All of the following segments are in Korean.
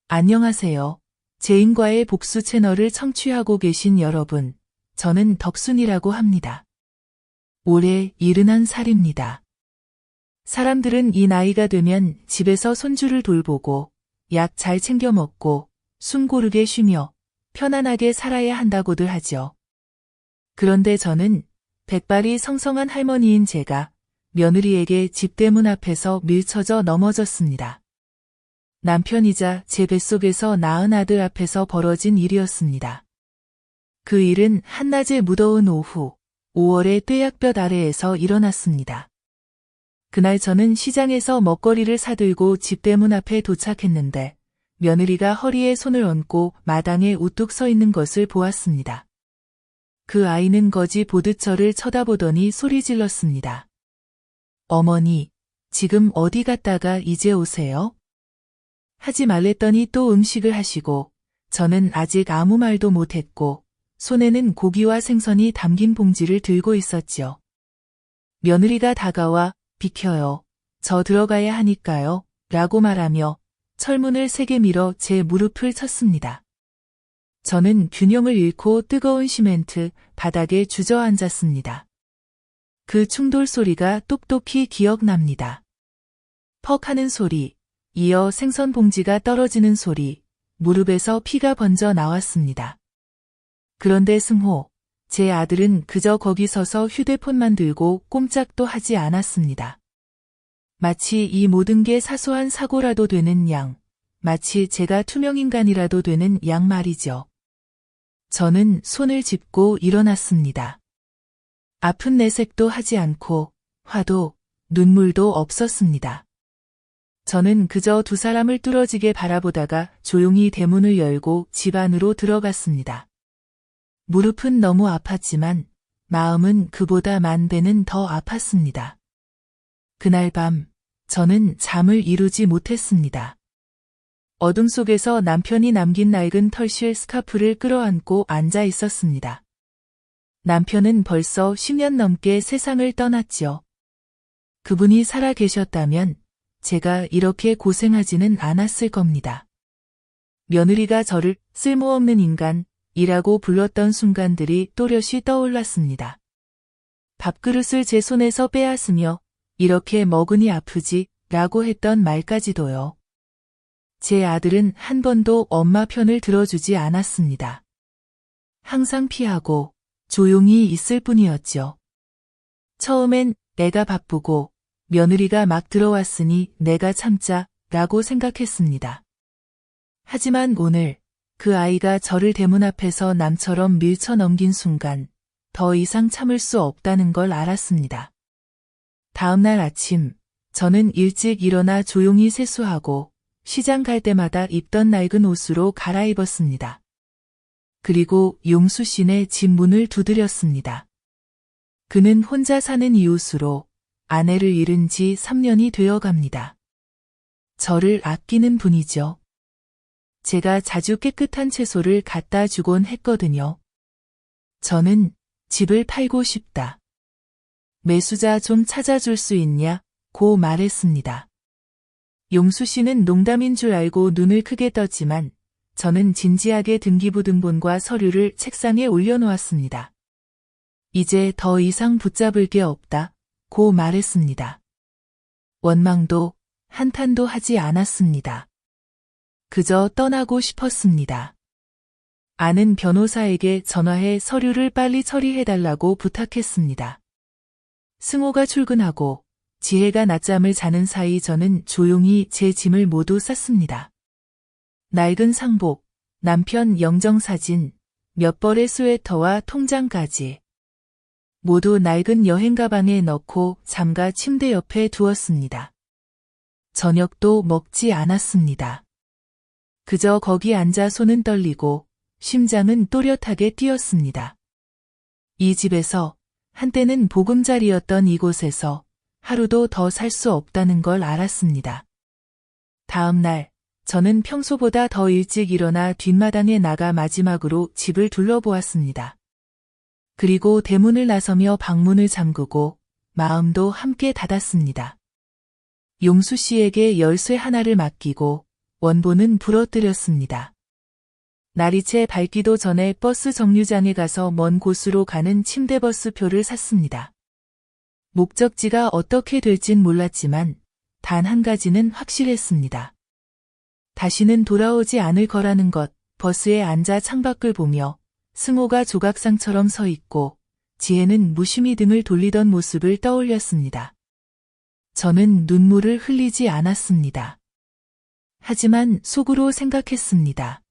안녕하세요. 제인과의 복수 채널을 청취하고 계신 여러분, 저는 덕순이라고 합니다. 올해 71살입니다. 사람들은 이 나이가 되면 집에서 손주를 돌보고 약 잘 챙겨 먹고 숨 고르게 쉬며 편안하게 살아야 한다고들 하죠. 그런데 저는 백발이 성성한 할머니인 제가 며느리에게 집 대문 앞에서 밀쳐져 넘어졌습니다. 남편이자 제 뱃속에서 낳은 아들 앞에서 벌어진 일이었습니다. 그 일은 한낮의 무더운 오후 5월의 떼약볕 아래에서 일어났습니다. 그날 저는 시장에서 먹거리를 사들고 집 대문 앞에 도착했는데 며느리가 허리에 손을 얹고 마당에 우뚝 서 있는 것을 보았습니다. 그 아이는 거지 보듯 저를 쳐다보더니 소리 질렀습니다. 어머니, 지금 어디 갔다가 이제 오세요? 하지 말랬더니 또 음식을 하시고 저는 아직 아무 말도 못했고 손에는 고기와 생선이 담긴 봉지를 들고 있었지요. 며느리가 다가와 비켜요. 저 들어가야 하니까요. 라고 말하며 철문을 세게 밀어 제 무릎을 쳤습니다. 저는 균형을 잃고 뜨거운 시멘트 바닥에 주저앉았습니다. 그 충돌 소리가 똑똑히 기억납니다. 퍽 하는 소리. 이어 생선 봉지가 떨어지는 소리, 무릎에서 피가 번져 나왔습니다. 그런데 승호, 제 아들은 그저 거기 서서 휴대폰만 들고 꼼짝도 하지 않았습니다. 마치 이 모든 게 사소한 사고라도 되는 양, 마치 제가 투명인간이라도 되는 양 말이죠. 저는 손을 짚고 일어났습니다. 아픈 내색도 하지 않고 화도 눈물도 없었습니다. 저는 그저 두 사람을 뚫어지게 바라보다가 조용히 대문을 열고 집 안으로 들어갔습니다. 무릎은 너무 아팠지만 마음은 그보다 만 배는 더 아팠습니다. 그날 밤 저는 잠을 이루지 못했습니다. 어둠 속에서 남편이 남긴 낡은 털실 스카프를 끌어안고 앉아 있었습니다. 남편은 벌써 10년 넘게 세상을 떠났죠. 그분이 살아 계셨다면 제가 이렇게 고생하지는 않았을 겁니다. 며느리가 저를 쓸모없는 인간이라고 불렀던 순간들이 또렷이 떠올랐습니다. 밥그릇을 제 손에서 빼앗으며 이렇게 먹으니 아프지 라고 했던 말까지도요. 제 아들은 한 번도 엄마 편을 들어주지 않았습니다. 항상 피하고 조용히 있을 뿐이었죠. 처음엔 내가 바쁘고 며느리가 막 들어왔으니 내가 참자 라고 생각했습니다. 하지만 오늘 그 아이가 저를 대문 앞에서 남처럼 밀쳐 넘긴 순간 더 이상 참을 수 없다는 걸 알았습니다. 다음 날 아침 저는 일찍 일어나 조용히 세수하고 시장 갈 때마다 입던 낡은 옷으로 갈아입었습니다. 그리고 용수 씨네 집 문을 두드렸습니다. 그는 혼자 사는 이웃으로 아내를 잃은 지 3년이 되어 갑니다. 저를 아끼는 분이죠. 제가 자주 깨끗한 채소를 갖다 주곤 했거든요. 저는 집을 팔고 싶다. 매수자 좀 찾아줄 수 있냐? 고 말했습니다. 용수 씨는 농담인 줄 알고 눈을 크게 떴지만 저는 진지하게 등기부등본과 서류를 책상에 올려놓았습니다. 이제 더 이상 붙잡을 게 없다. 고 말했습니다. 원망도 한탄도 하지 않았습니다. 그저 떠나고 싶었습니다. 아는 변호사에게 전화해 서류를 빨리 처리해달라고 부탁했습니다. 승호가 출근하고 지혜가 낮잠을 자는 사이 저는 조용히 제 짐을 모두 쌌습니다. 낡은 상복, 남편 영정사진, 몇 벌의 스웨터와 통장까지. 모두 낡은 여행 가방에 넣고 잠가 침대 옆에 두었습니다. 저녁도 먹지 않았습니다. 그저 거기 앉아 손은 떨리고 심장은 또렷하게 뛰었습니다. 이 집에서 한때는 보금자리였던 이곳에서 하루도 더 살 수 없다는 걸 알았습니다. 다음 날 저는 평소보다 더 일찍 일어나 뒷마당에 나가 마지막으로 집을 둘러보았습니다. 그리고 대문을 나서며 방문을 잠그고 마음도 함께 닫았습니다. 용수 씨에게 열쇠 하나를 맡기고 원본은 부러뜨렸습니다. 날이 채 밝기도 전에 버스 정류장에 가서 먼 곳으로 가는 침대버스 표를 샀습니다. 목적지가 어떻게 될진 몰랐지만 단 한 가지는 확실했습니다. 다시는 돌아오지 않을 거라는 것. 버스에 앉아 창밖을 보며 승호가 조각상처럼 서 있고 지혜는 무심히 등을 돌리던 모습을 떠올렸습니다. 저는 눈물을 흘리지 않았습니다. 하지만 속으로 생각했습니다.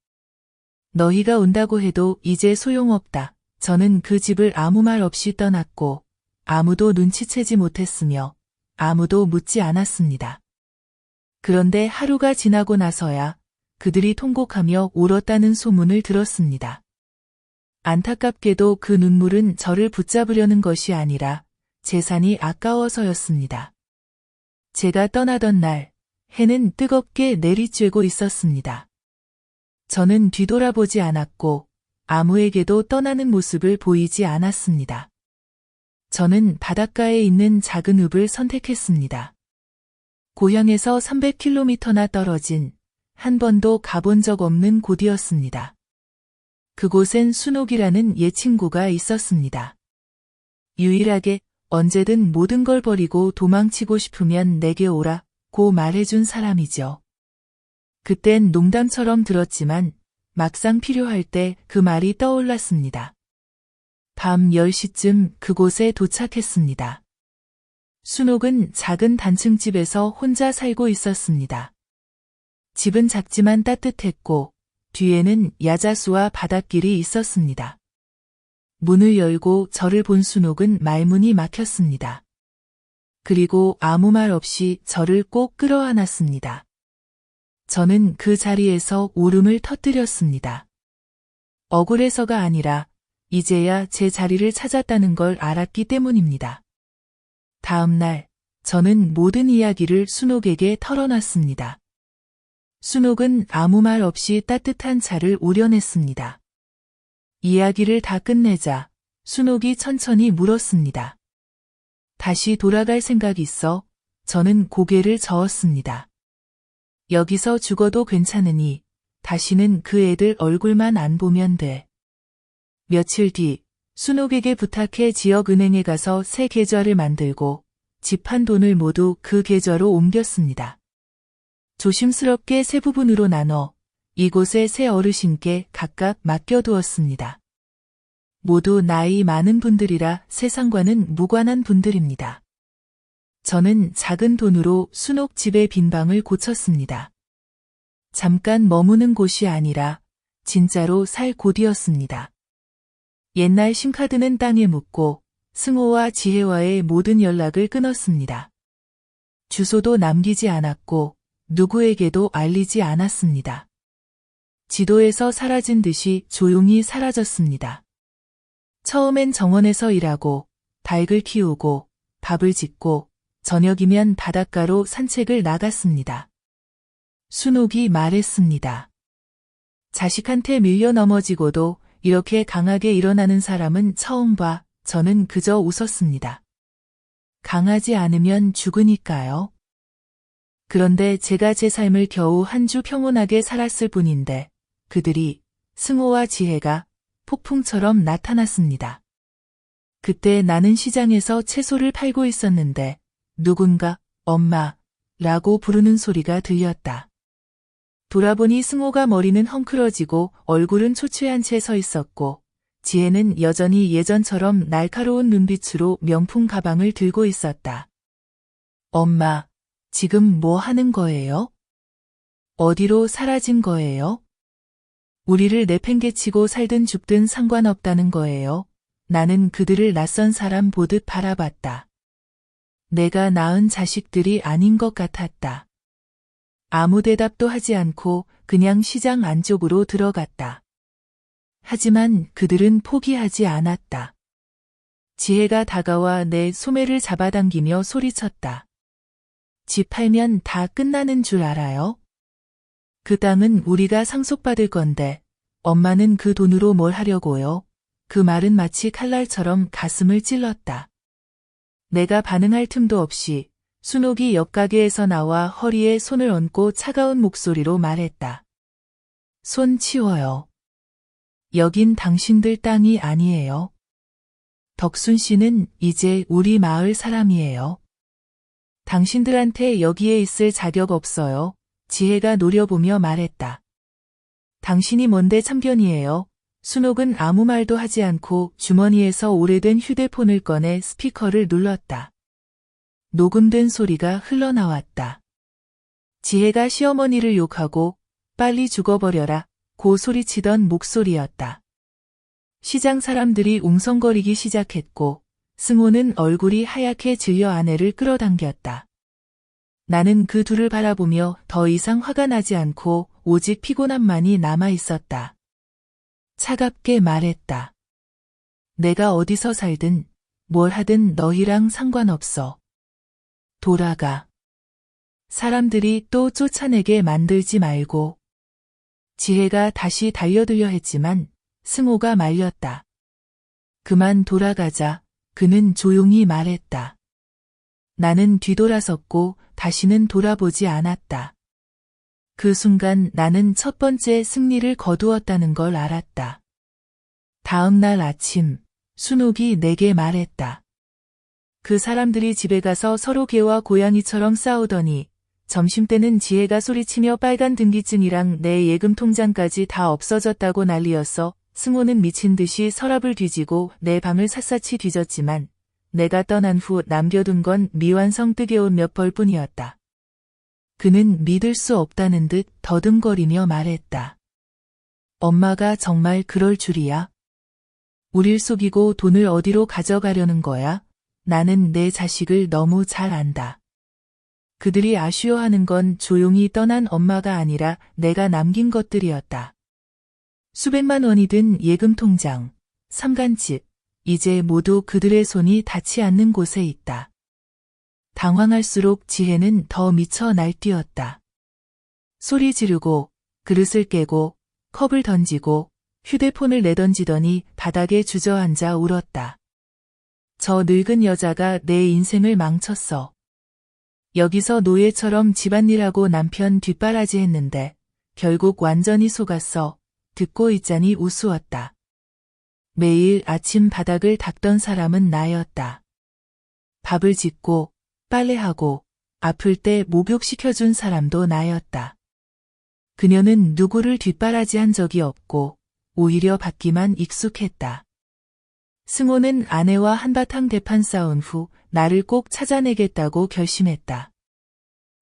너희가 온다고 해도 이제 소용없다. 저는 그 집을 아무 말 없이 떠났고 아무도 눈치채지 못했으며 아무도 묻지 않았습니다. 그런데 하루가 지나고 나서야 그들이 통곡하며 울었다는 소문을 들었습니다. 안타깝게도 그 눈물은 저를 붙잡으려는 것이 아니라 재산이 아까워서였습니다. 제가 떠나던 날 해는 뜨겁게 내리쬐고 있었습니다. 저는 뒤돌아보지 않았고 아무에게도 떠나는 모습을 보이지 않았습니다. 저는 바닷가에 있는 작은 읍을 선택했습니다. 고향에서 300km나 떨어진 한 번도 가본 적 없는 곳이었습니다. 그곳엔 순옥이라는 옛 친구가 있었습니다. 유일하게 언제든 모든 걸 버리고 도망치고 싶으면 내게 오라고 말해준 사람이죠. 그땐 농담처럼 들었지만 막상 필요할 때 그 말이 떠올랐습니다. 밤 10시쯤 그곳에 도착했습니다. 순옥은 작은 단층집에서 혼자 살고 있었습니다. 집은 작지만 따뜻했고 뒤에는 야자수와 바닷길이 있었습니다. 문을 열고 저를 본 순옥은 말문이 막혔습니다. 그리고 아무 말 없이 저를 꼭 끌어안았습니다. 저는 그 자리에서 울음을 터뜨렸습니다. 억울해서가 아니라 이제야 제 자리를 찾았다는 걸 알았기 때문입니다. 다음 날 저는 모든 이야기를 순옥에게 털어놨습니다. 순옥은 아무 말 없이 따뜻한 차를 우려냈습니다. 이야기를 다 끝내자 순옥이 천천히 물었습니다. 다시 돌아갈 생각 있어? 저는 고개를 저었습니다. 여기서 죽어도 괜찮으니 다시는 그 애들 얼굴만 안 보면 돼. 며칠 뒤 순옥에게 부탁해 지역은행에 가서 새 계좌를 만들고 집한 돈을 모두 그 계좌로 옮겼습니다. 조심스럽게 세 부분으로 나눠 이곳의 세 어르신께 각각 맡겨두었습니다. 모두 나이 많은 분들이라 세상과는 무관한 분들입니다. 저는 작은 돈으로 순옥 집의 빈 방을 고쳤습니다. 잠깐 머무는 곳이 아니라 진짜로 살 곳이었습니다. 옛날 심카드는 땅에 묻고 승호와 지혜와의 모든 연락을 끊었습니다. 주소도 남기지 않았고 누구에게도 알리지 않았습니다. 지도에서 사라진 듯이 조용히 사라졌습니다. 처음엔 정원에서 일하고 닭을 키우고 밥을 짓고 저녁이면 바닷가로 산책을 나갔습니다. 순옥이 말했습니다. 자식한테 밀려 넘어지고도 이렇게 강하게 일어나는 사람은 처음 봐. 저는 그저 웃었습니다. 강하지 않으면 죽으니까요. 그런데 제가 제 삶을 겨우 한 주 평온하게 살았을 뿐인데 그들이 승호와 지혜가 폭풍처럼 나타났습니다. 그때 나는 시장에서 채소를 팔고 있었는데 누군가 엄마라고 부르는 소리가 들렸다. 돌아보니 승호가 머리는 헝클어지고 얼굴은 초췌한 채 서 있었고 지혜는 여전히 예전처럼 날카로운 눈빛으로 명품 가방을 들고 있었다. 엄마, 지금 뭐 하는 거예요? 어디로 사라진 거예요? 우리를 내팽개치고 살든 죽든 상관없다는 거예요. 나는 그들을 낯선 사람 보듯 바라봤다. 내가 낳은 자식들이 아닌 것 같았다. 아무 대답도 하지 않고 그냥 시장 안쪽으로 들어갔다. 하지만 그들은 포기하지 않았다. 지혜가 다가와 내 소매를 잡아당기며 소리쳤다. 집 팔면 다 끝나는 줄 알아요? 그 땅은 우리가 상속받을 건데 엄마는 그 돈으로 뭘 하려고요? 그 말은 마치 칼날처럼 가슴을 찔렀다. 내가 반응할 틈도 없이 순옥이 옆 가게에서 나와 허리에 손을 얹고 차가운 목소리로 말했다. 손 치워요. 여긴 당신들 땅이 아니에요. 덕순 씨는 이제 우리 마을 사람이에요. 당신들한테 여기에 있을 자격 없어요. 지혜가 노려보며 말했다. 당신이 뭔데 참견이에요. 순옥은 아무 말도 하지 않고 주머니에서 오래된 휴대폰을 꺼내 스피커를 눌렀다. 녹음된 소리가 흘러나왔다. 지혜가 시어머니를 욕하고 빨리 죽어버려라 고 소리치던 목소리였다. 시장 사람들이 웅성거리기 시작했고 승호는 얼굴이 하얗게 질려 아내를 끌어당겼다. 나는 그 둘을 바라보며 더 이상 화가 나지 않고 오직 피곤함만이 남아 있었다. 차갑게 말했다. 내가 어디서 살든 뭘 하든 너희랑 상관없어. 돌아가. 사람들이 또 쫓아내게 만들지 말고. 지혜가 다시 달려들려 했지만 승호가 말렸다. 그만 돌아가자. 그는 조용히 말했다. 나는 뒤돌아섰고 다시는 돌아보지 않았다. 그 순간 나는 첫 번째 승리를 거두었다는 걸 알았다. 다음 날 아침, 순옥이 내게 말했다. 그 사람들이 집에 가서 서로 개와 고양이처럼 싸우더니 점심때는 지혜가 소리치며 빨간 등기증이랑 내 예금 통장까지 다 없어졌다고 난리였어. 승호는 미친 듯이 서랍을 뒤지고 내 방을 샅샅이 뒤졌지만 내가 떠난 후 남겨둔 건 미완성 뜨개옷 몇 벌뿐이었다. 그는 믿을 수 없다는 듯 더듬거리며 말했다. 엄마가 정말 그럴 줄이야? 우릴 속이고 돈을 어디로 가져가려는 거야? 나는 내 자식을 너무 잘 안다. 그들이 아쉬워하는 건 조용히 떠난 엄마가 아니라 내가 남긴 것들이었다. 수백만 원이 든 예금 통장, 삼간집, 이제 모두 그들의 손이 닿지 않는 곳에 있다. 당황할수록 지혜는 더 미쳐 날뛰었다. 소리 지르고, 그릇을 깨고, 컵을 던지고, 휴대폰을 내던지더니 바닥에 주저앉아 울었다. 저 늙은 여자가 내 인생을 망쳤어. 여기서 노예처럼 집안일하고 남편 뒷바라지 했는데 결국 완전히 속았어. 듣고 있자니 우스웠다. 매일 아침 바닥을 닦던 사람은 나였다. 밥을 짓고 빨래하고 아플 때 목욕시켜준 사람도 나였다. 그녀는 누구를 뒷바라지한 적이 없고 오히려 받기만 익숙했다. 승호는 아내와 한바탕 대판 싸운 후 나를 꼭 찾아내겠다고 결심했다.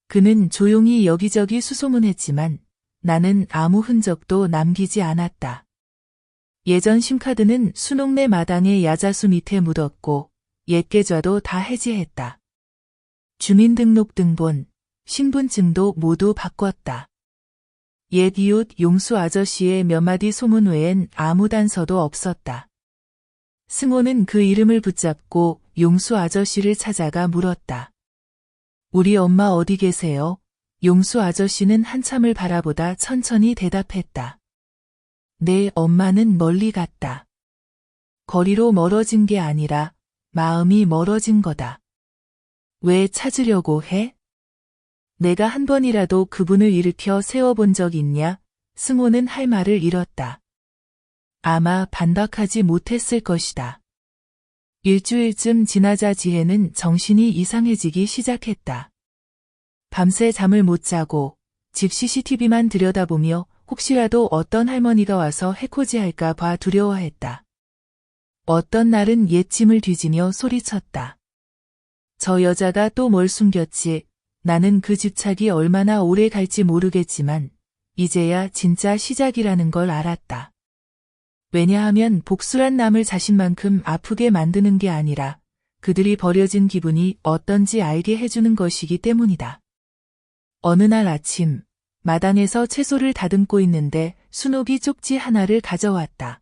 그는 조용히 여기저기 수소문했지만 나는 아무 흔적도 남기지 않았다. 예전 심카드는 순옥내 마당의 야자수 밑에 묻었고 옛 계좌도 다 해지했다. 주민등록등본, 신분증도 모두 바꿨다. 옛 이웃 용수 아저씨의 몇 마디 소문 외엔 아무 단서도 없었다. 승호는 그 이름을 붙잡고 용수 아저씨를 찾아가 물었다. 우리 엄마 어디 계세요? 용수 아저씨는 한참을 바라보다 천천히 대답했다. 내 엄마는 멀리 갔다. 거리로 멀어진 게 아니라 마음이 멀어진 거다. 왜 찾으려고 해? 내가 한 번이라도 그분을 일으켜 세워본 적 있냐? 승호는 할 말을 잃었다. 아마 반박하지 못했을 것이다. 일주일쯤 지나자 지혜는 정신이 이상해지기 시작했다. 밤새 잠을 못 자고 집 CCTV만 들여다보며 혹시라도 어떤 할머니가 와서 해코지할까 봐 두려워했다. 어떤 날은 옛짐을 뒤지며 소리쳤다. 저 여자가 또 뭘 숨겼지. 나는 그 집착이 얼마나 오래 갈지 모르겠지만 이제야 진짜 시작이라는 걸 알았다. 왜냐하면 복수란 남을 자신만큼 아프게 만드는 게 아니라 그들이 버려진 기분이 어떤지 알게 해주는 것이기 때문이다. 어느 날 아침, 마당에서 채소를 다듬고 있는데 순옥이 쪽지 하나를 가져왔다.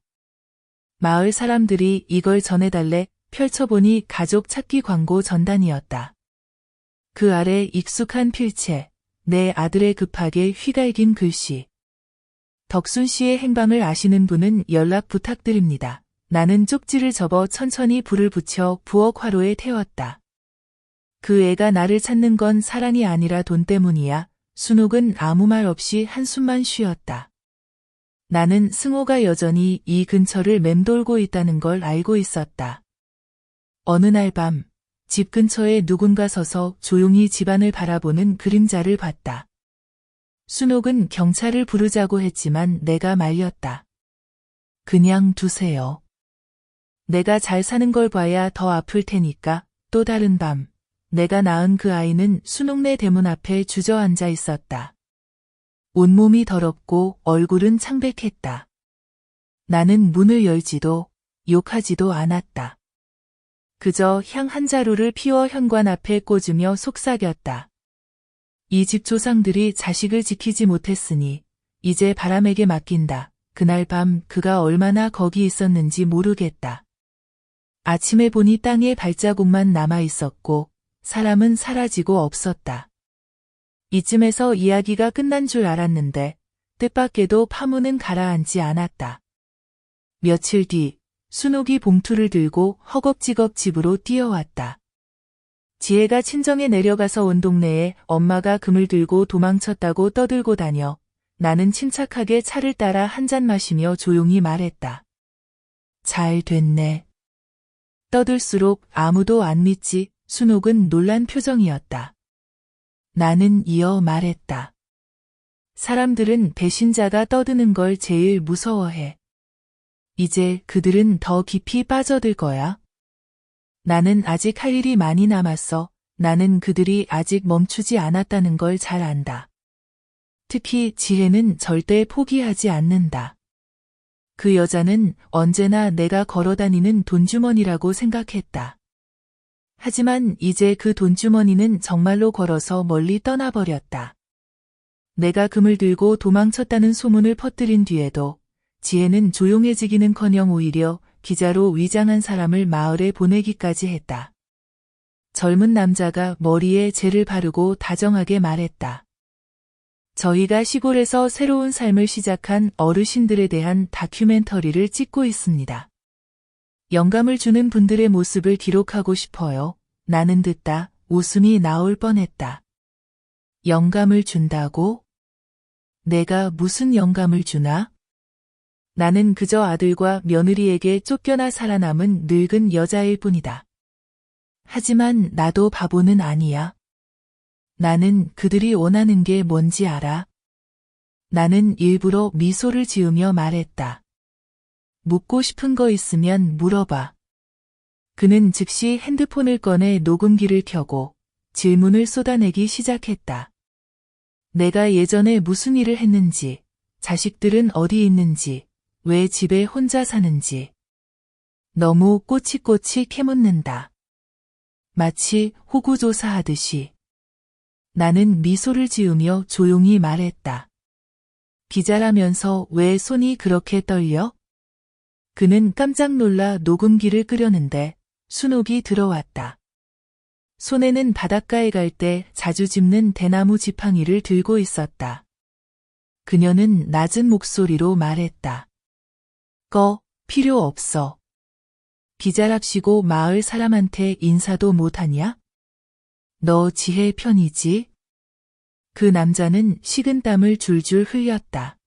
마을 사람들이 이걸 전해달래 펼쳐보니 가족 찾기 광고 전단이었다. 그 아래 익숙한 필체, 내 아들의 급하게 휘갈긴 글씨. 덕순 씨의 행방을 아시는 분은 연락 부탁드립니다. 나는 쪽지를 접어 천천히 불을 붙여 부엌 화로에 태웠다. 그 애가 나를 찾는 건 사랑이 아니라 돈 때문이야. 순옥은 아무 말 없이 한숨만 쉬었다. 나는 승호가 여전히 이 근처를 맴돌고 있다는 걸 알고 있었다. 어느 날 밤, 집 근처에 누군가 서서 조용히 집안을 바라보는 그림자를 봤다. 순옥은 경찰을 부르자고 했지만 내가 말렸다. 그냥 두세요. 내가 잘 사는 걸 봐야 더 아플 테니까. 또 다른 밤, 내가 낳은 그 아이는 순옥네 대문 앞에 주저앉아 있었다. 온몸이 더럽고 얼굴은 창백했다. 나는 문을 열지도 욕하지도 않았다. 그저 향 한 자루를 피워 현관 앞에 꽂으며 속삭였다. 이 집 조상들이 자식을 지키지 못했으니 이제 바람에게 맡긴다. 그날 밤 그가 얼마나 거기 있었는지 모르겠다. 아침에 보니 땅에 발자국만 남아 있었고 사람은 사라지고 없었다. 이쯤에서 이야기가 끝난 줄 알았는데 뜻밖에도 파문은 가라앉지 않았다. 며칠 뒤 순옥이 봉투를 들고 허겁지겁 집으로 뛰어왔다. 지혜가 친정에 내려가서 온 동네에 엄마가 금을 들고 도망쳤다고 떠들고 다녀. 나는 침착하게 차를 따라 한 잔 마시며 조용히 말했다. 잘 됐네. 떠들수록 아무도 안 믿지. 순옥은 놀란 표정이었다. 나는 이어 말했다. 사람들은 배신자가 떠드는 걸 제일 무서워해. 이제 그들은 더 깊이 빠져들 거야. 나는 아직 할 일이 많이 남았어. 나는 그들이 아직 멈추지 않았다는 걸 잘 안다. 특히 지혜는 절대 포기하지 않는다. 그 여자는 언제나 내가 걸어다니는 돈주머니라고 생각했다. 하지만 이제 그 돈주머니는 정말로 걸어서 멀리 떠나버렸다. 내가 금을 들고 도망쳤다는 소문을 퍼뜨린 뒤에도 지혜는 조용해지기는커녕 오히려 기자로 위장한 사람을 마을에 보내기까지 했다. 젊은 남자가 머리에 젤을 바르고 다정하게 말했다. 저희가 시골에서 새로운 삶을 시작한 어르신들에 대한 다큐멘터리를 찍고 있습니다. 영감을 주는 분들의 모습을 기록하고 싶어요. 나는 듣다 웃음이 나올 뻔했다. 영감을 준다고? 내가 무슨 영감을 주나? 나는 그저 아들과 며느리에게 쫓겨나 살아남은 늙은 여자일 뿐이다. 하지만 나도 바보는 아니야. 나는 그들이 원하는 게 뭔지 알아. 나는 일부러 미소를 지으며 말했다. 묻고 싶은 거 있으면 물어봐. 그는 즉시 핸드폰을 꺼내 녹음기를 켜고 질문을 쏟아내기 시작했다. 내가 예전에 무슨 일을 했는지, 자식들은 어디 있는지, 왜 집에 혼자 사는지. 너무 꼬치꼬치 캐묻는다. 마치 호구조사하듯이. 나는 미소를 지으며 조용히 말했다. 기자라면서 왜 손이 그렇게 떨려? 그는 깜짝 놀라 녹음기를 끄려는데 순옥이 들어왔다. 손에는 바닷가에 갈 때 자주 짚는 대나무 지팡이를 들고 있었다. 그녀는 낮은 목소리로 말했다. 필요 없어. 기자랍시고 마을 사람한테 인사도 못하냐? 너 지혜 편이지? 그 남자는 식은땀을 줄줄 흘렸다.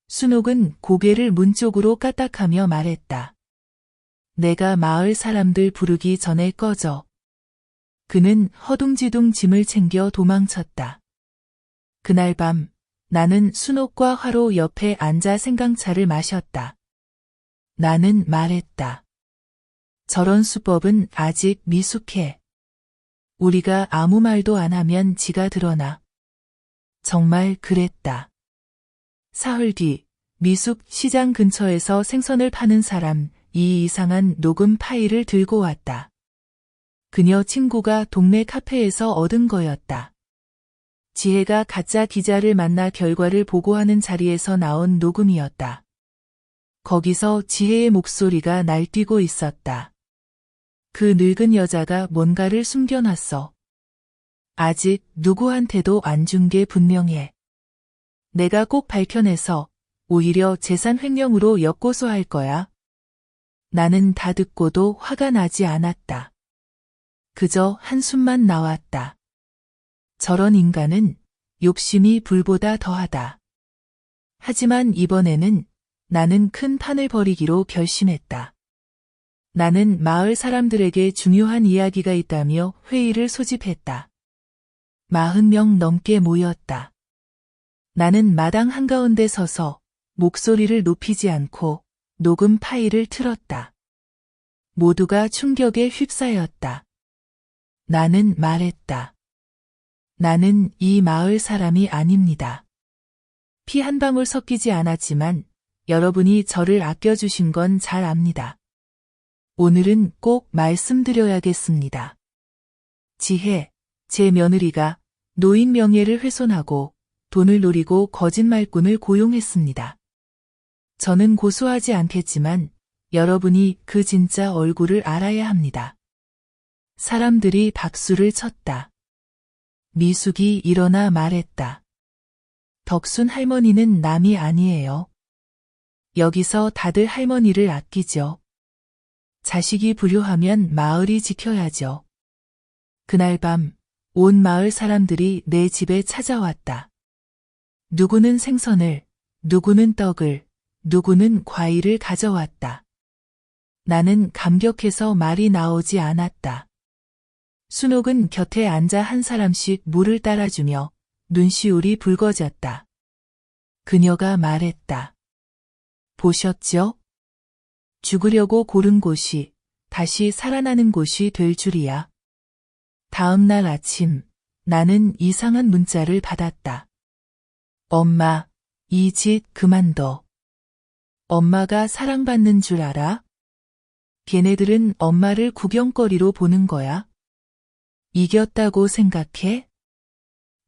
순옥은 고개를 문 쪽으로 까딱하며 말했다. 내가 마을 사람들 부르기 전에 꺼져. 그는 허둥지둥 짐을 챙겨 도망쳤다. 그날 밤 나는 순옥과 화로 옆에 앉아 생강차를 마셨다. 나는 말했다. 저런 수법은 아직 미숙해. 우리가 아무 말도 안 하면 지가 드러나. 정말 그랬다. 사흘 뒤 미숙 시장 근처에서 생선을 파는 사람 이 이상한 녹음 파일을 들고 왔다. 그녀 친구가 동네 카페에서 얻은 거였다. 지혜가 가짜 기자를 만나 결과를 보고하는 자리에서 나온 녹음이었다. 거기서 지혜의 목소리가 날뛰고 있었다. 그 늙은 여자가 뭔가를 숨겨놨어. 아직 누구한테도 안 준 게 분명해. 내가 꼭 밝혀내서 오히려 재산 횡령으로 역고소할 거야. 나는 다 듣고도 화가 나지 않았다. 그저 한숨만 나왔다. 저런 인간은 욕심이 불보다 더하다. 하지만 이번에는 나는 큰 판을 벌이기로 결심했다. 나는 마을 사람들에게 중요한 이야기가 있다며 회의를 소집했다. 40명 넘게 모였다. 나는 마당 한가운데 서서 목소리를 높이지 않고 녹음 파일을 틀었다. 모두가 충격에 휩싸였다. 나는 말했다. 나는 이 마을 사람이 아닙니다. 피 한 방울 섞이지 않았지만 여러분이 저를 아껴주신 건 잘 압니다. 오늘은 꼭 말씀드려야겠습니다. 지혜, 제 며느리가 노인 명예를 훼손하고 돈을 노리고 거짓말꾼을 고용했습니다. 저는 고소하지 않겠지만 여러분이 그 진짜 얼굴을 알아야 합니다. 사람들이 박수를 쳤다. 미숙이 일어나 말했다. 덕순 할머니는 남이 아니에요. 여기서 다들 할머니를 아끼죠. 자식이 불효하면 마을이 지켜야죠. 그날 밤 온 마을 사람들이 내 집에 찾아왔다. 누구는 생선을, 누구는 떡을, 누구는 과일을 가져왔다. 나는 감격해서 말이 나오지 않았다. 순옥은 곁에 앉아 한 사람씩 물을 따라주며 눈시울이 붉어졌다. 그녀가 말했다. 보셨죠? 죽으려고 고른 곳이 다시 살아나는 곳이 될 줄이야. 다음 날 아침 나는 이상한 문자를 받았다. 엄마, 이 짓 그만둬. 엄마가 사랑받는 줄 알아? 걔네들은 엄마를 구경거리로 보는 거야. 이겼다고 생각해?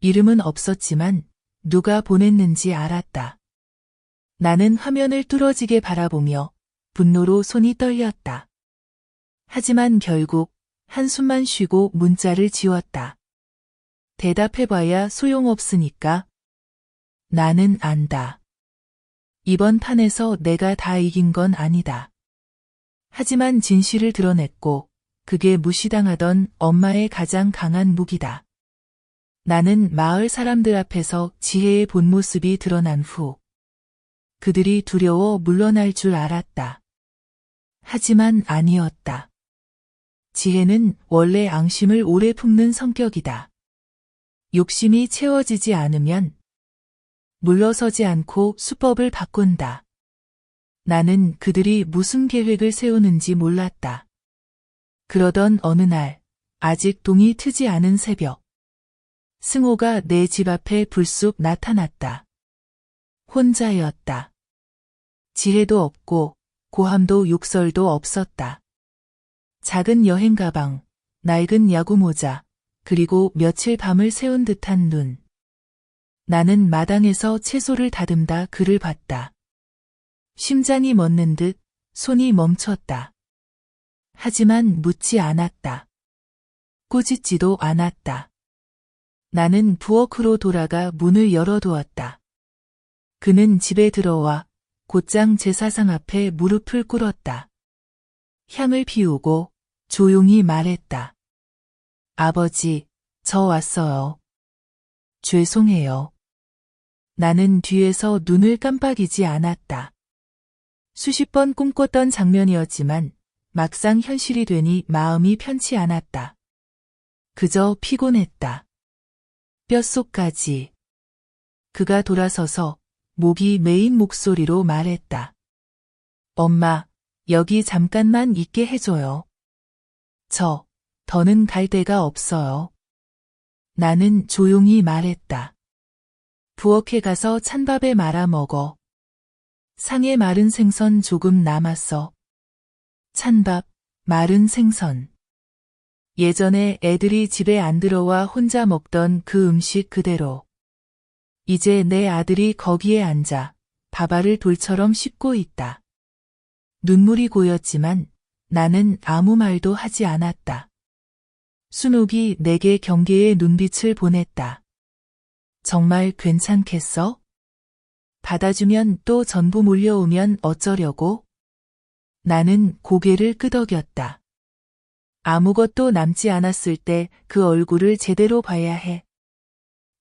이름은 없었지만 누가 보냈는지 알았다. 나는 화면을 뚫어지게 바라보며 분노로 손이 떨렸다. 하지만 결국 한숨만 쉬고 문자를 지웠다. 대답해봐야 소용없으니까. 나는 안다. 이번 판에서 내가 다 이긴 건 아니다. 하지만 진실을 드러냈고 그게 무시당하던 엄마의 가장 강한 무기다. 나는 마을 사람들 앞에서 지혜의 본 모습이 드러난 후 그들이 두려워 물러날 줄 알았다. 하지만 아니었다. 지혜는 원래 앙심을 오래 품는 성격이다. 욕심이 채워지지 않으면 물러서지 않고 수법을 바꾼다. 나는 그들이 무슨 계획을 세우는지 몰랐다. 그러던 어느 날, 아직 동이 트지 않은 새벽, 승호가 내 집 앞에 불쑥 나타났다. 혼자였다. 지혜도 없고 고함도 욕설도 없었다. 작은 여행 가방, 낡은 야구 모자, 그리고 며칠 밤을 새운 듯한 눈. 나는 마당에서 채소를 다듬다 그를 봤다. 심장이 멎는 듯 손이 멈췄다. 하지만 묻지 않았다. 꾸짖지도 않았다. 나는 부엌으로 돌아가 문을 열어두었다. 그는 집에 들어와 곧장 제사상 앞에 무릎을 꿇었다. 향을 피우고 조용히 말했다. 아버지, 저 왔어요. 죄송해요. 나는 뒤에서 눈을 깜빡이지 않았다. 수십 번 꿈꿨던 장면이었지만 막상 현실이 되니 마음이 편치 않았다. 그저 피곤했다. 뼛속까지. 그가 돌아서서 목이 메인 목소리로 말했다. 엄마, 여기 잠깐만 있게 해줘요. 더는 갈 데가 없어요. 나는 조용히 말했다. 부엌에 가서 찬밥에 말아 먹어. 상에 마른 생선 조금 남았어. 찬밥, 마른 생선. 예전에 애들이 집에 안 들어와 혼자 먹던 그 음식 그대로. 이제 내 아들이 거기에 앉아 밥알을 돌처럼 씹고 있다. 눈물이 고였지만 나는 아무 말도 하지 않았다. 순옥이 내게 경계의 눈빛을 보냈다. 정말 괜찮겠어? 받아주면 또 전부 몰려오면 어쩌려고? 나는 고개를 끄덕였다. 아무것도 남지 않았을 때 그 얼굴을 제대로 봐야 해.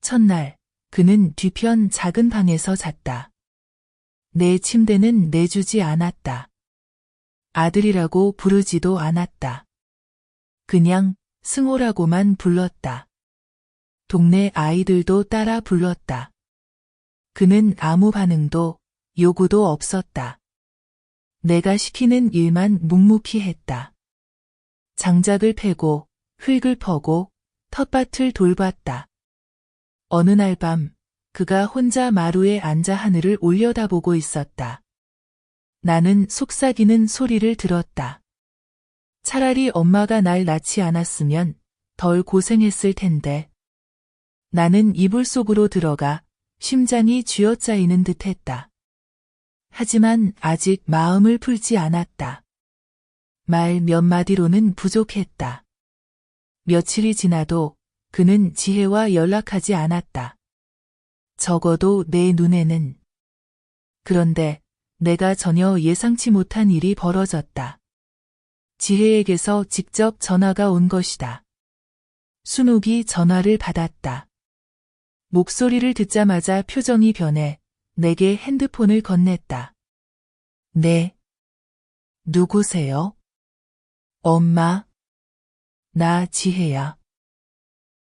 첫날, 그는 뒤편 작은 방에서 잤다. 내 침대는 내주지 않았다. 아들이라고 부르지도 않았다. 그냥 승호라고만 불렀다. 동네 아이들도 따라 불렀다. 그는 아무 반응도 요구도 없었다. 내가 시키는 일만 묵묵히 했다. 장작을 패고 흙을 퍼고 텃밭을 돌봤다. 어느 날 밤 그가 혼자 마루에 앉아 하늘을 올려다보고 있었다. 나는 속삭이는 소리를 들었다. 차라리 엄마가 날 낳지 않았으면 덜 고생했을 텐데. 나는 이불 속으로 들어가 심장이 쥐어짜이는 듯했다. 하지만 아직 마음을 풀지 않았다. 말 몇 마디로는 부족했다. 며칠이 지나도 그는 지혜와 연락하지 않았다. 적어도 내 눈에는. 그런데 내가 전혀 예상치 못한 일이 벌어졌다. 지혜에게서 직접 전화가 온 것이다. 순옥이 전화를 받았다. 목소리를 듣자마자 표정이 변해 내게 핸드폰을 건넸다. 네. 누구세요? 엄마. 나 지혜야.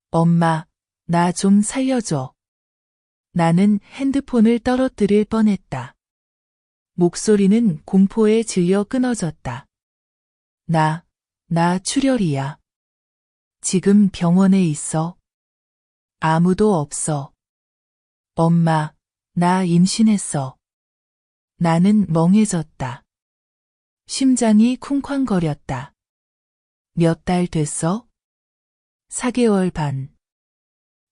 엄마, 나 좀 살려줘. 나는 핸드폰을 떨어뜨릴 뻔했다. 목소리는 공포에 질려 끊어졌다. 나 출혈이야. 지금 병원에 있어. 아무도 없어. 엄마, 나 임신했어. 나는 멍해졌다. 심장이 쿵쾅거렸다. 몇 달 됐어? 4개월 반.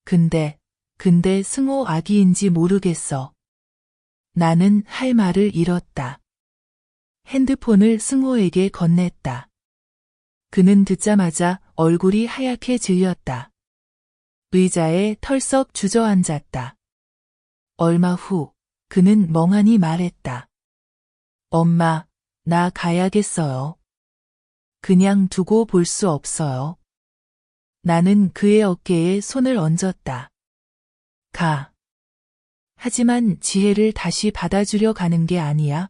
근데 승호 아기인지 모르겠어. 나는 할 말을 잃었다. 핸드폰을 승호에게 건넸다. 그는 듣자마자 얼굴이 하얗게 질렸다. 의자에 털썩 주저앉았다. 얼마 후 그는 멍하니 말했다. 엄마, 나 가야겠어요. 그냥 두고 볼 수 없어요. 나는 그의 어깨에 손을 얹었다. 가. 하지만 지혜를 다시 받아주려 가는 게 아니야.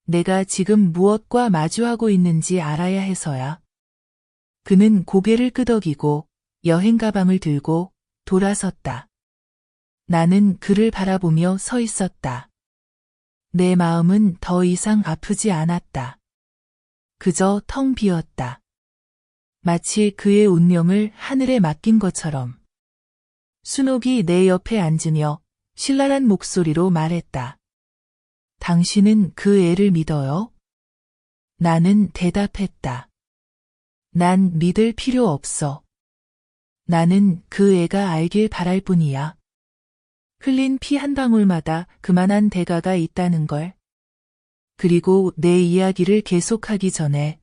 내가 지금 무엇과 마주하고 있는지 알아야 해서야. 그는 고개를 끄덕이고 여행 가방을 들고 돌아섰다. 나는 그를 바라보며 서 있었다. 내 마음은 더 이상 아프지 않았다. 그저 텅 비었다. 마치 그의 운명을 하늘에 맡긴 것처럼. 순옥이 내 옆에 앉으며 신랄한 목소리로 말했다. 당신은 그 애를 믿어요? 나는 대답했다. 난 믿을 필요 없어. 나는 그 애가 알길 바랄 뿐이야. 흘린 피 한 방울마다 그만한 대가가 있다는 걸. 그리고 내 이야기를 계속하기 전에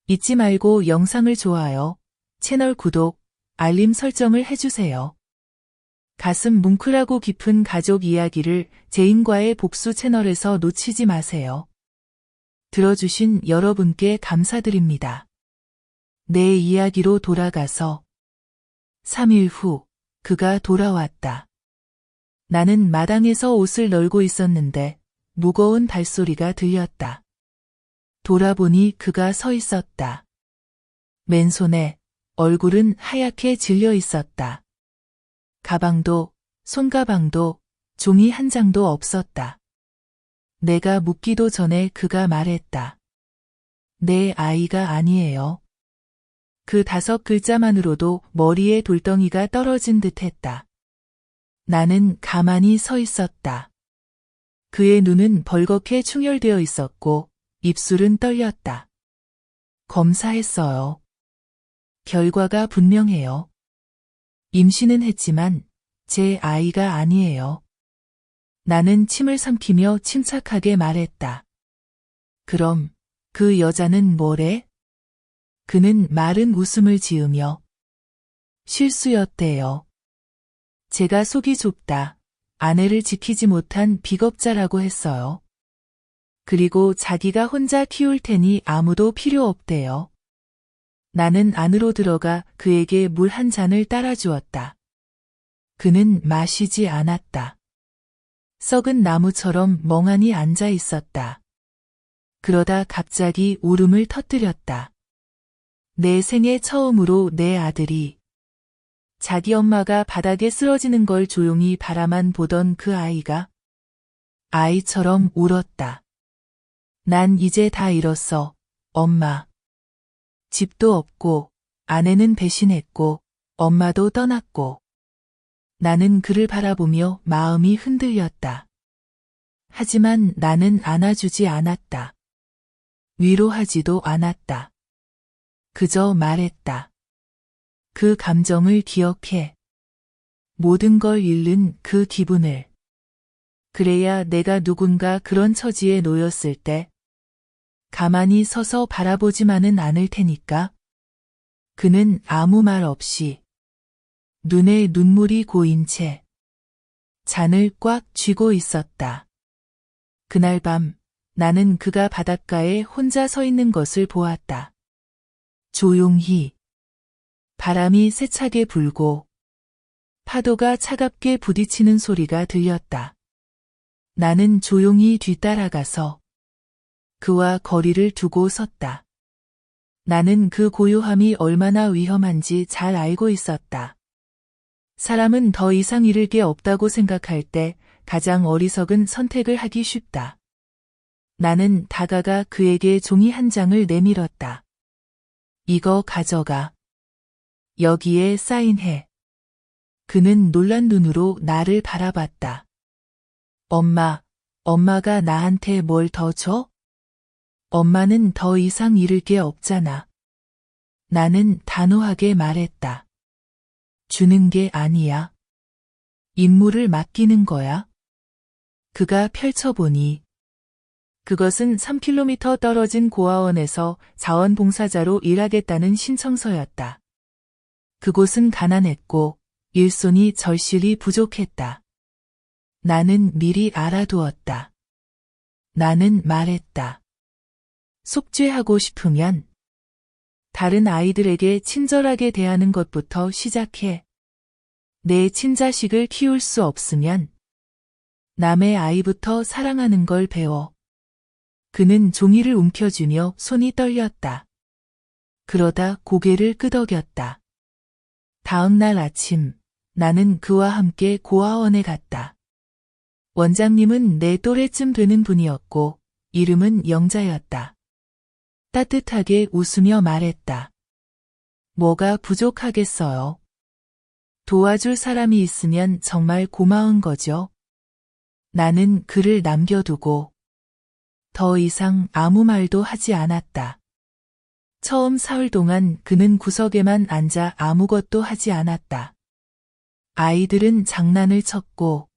잊지 말고 영상을 좋아요, 채널 구독, 알림 설정을 해주세요. 가슴 뭉클하고 깊은 가족 이야기를 제인과의 복수 채널에서 놓치지 마세요. 들어주신 여러분께 감사드립니다. 내 이야기로 돌아가서 3일 후 그가 돌아왔다. 나는 마당에서 옷을 널고 있었는데 무거운 발소리가 들렸다. 돌아보니 그가 서 있었다. 맨손에 얼굴은 하얗게 질려 있었다. 가방도 손가방도 종이 한 장도 없었다. 내가 묻기도 전에 그가 말했다. 내 아이가 아니에요. 그 5글자만으로도 머리에 돌덩이가 떨어진 듯했다. 나는 가만히 서 있었다. 그의 눈은 벌겋게 충혈되어 있었고 입술은 떨렸다. 검사했어요. 결과가 분명해요. 임신은 했지만 제 아이가 아니에요. 나는 침을 삼키며 침착하게 말했다. 그럼 그 여자는 뭐래? 그는 마른 웃음을 지으며 실수였대요. 제가 속이 좁다. 아내를 지키지 못한 비겁자라고 했어요. 그리고 자기가 혼자 키울 테니 아무도 필요 없대요. 나는 안으로 들어가 그에게 물 한 잔을 따라 주었다. 그는 마시지 않았다. 썩은 나무처럼 멍하니 앉아 있었다. 그러다 갑자기 울음을 터뜨렸다. 내 생애 처음으로 내 아들이 자기 엄마가 바닥에 쓰러지는 걸 조용히 바라만 보던 그 아이가 아이처럼 울었다. 난 이제 다 잃었어, 엄마. 집도 없고, 아내는 배신했고, 엄마도 떠났고. 나는 그를 바라보며 마음이 흔들렸다. 하지만 나는 안아주지 않았다. 위로하지도 않았다. 그저 말했다. 그 감정을 기억해. 모든 걸 잃는 그 기분을. 그래야 내가 누군가 그런 처지에 놓였을 때 가만히 서서 바라보지만은 않을 테니까. 그는 아무 말 없이 눈에 눈물이 고인 채 잔을 꽉 쥐고 있었다. 그날 밤 나는 그가 바닷가에 혼자 서 있는 것을 보았다. 조용히 바람이 세차게 불고 파도가 차갑게 부딪히는 소리가 들렸다. 나는 조용히 뒤따라가서 그와 거리를 두고 섰다. 나는 그 고요함이 얼마나 위험한지 잘 알고 있었다. 사람은 더 이상 잃을 게 없다고 생각할 때 가장 어리석은 선택을 하기 쉽다. 나는 다가가 그에게 종이 한 장을 내밀었다. 이거 가져가. 여기에 사인해. 그는 놀란 눈으로 나를 바라봤다. 엄마가 나한테 뭘 더 줘? 엄마는 더 이상 잃을 게 없잖아. 나는 단호하게 말했다. 주는 게 아니야. 임무를 맡기는 거야. 그가 펼쳐보니 그것은 3km 떨어진 고아원에서 자원봉사자로 일하겠다는 신청서였다. 그곳은 가난했고 일손이 절실히 부족했다. 나는 미리 알아두었다. 나는 말했다. 속죄하고 싶으면 다른 아이들에게 친절하게 대하는 것부터 시작해. 내 친자식을 키울 수 없으면 남의 아이부터 사랑하는 걸 배워. 그는 종이를 움켜쥐며 손이 떨렸다. 그러다 고개를 끄덕였다. 다음 날 아침 나는 그와 함께 고아원에 갔다. 원장님은 내 또래쯤 되는 분이었고 이름은 영자였다. 따뜻하게 웃으며 말했다. 뭐가 부족하겠어요? 도와줄 사람이 있으면 정말 고마운 거죠. 나는 그를 남겨두고 더 이상 아무 말도 하지 않았다. 처음 사흘 동안 그는 구석에만 앉아 아무것도 하지 않았다. 아이들은 장난을 쳤고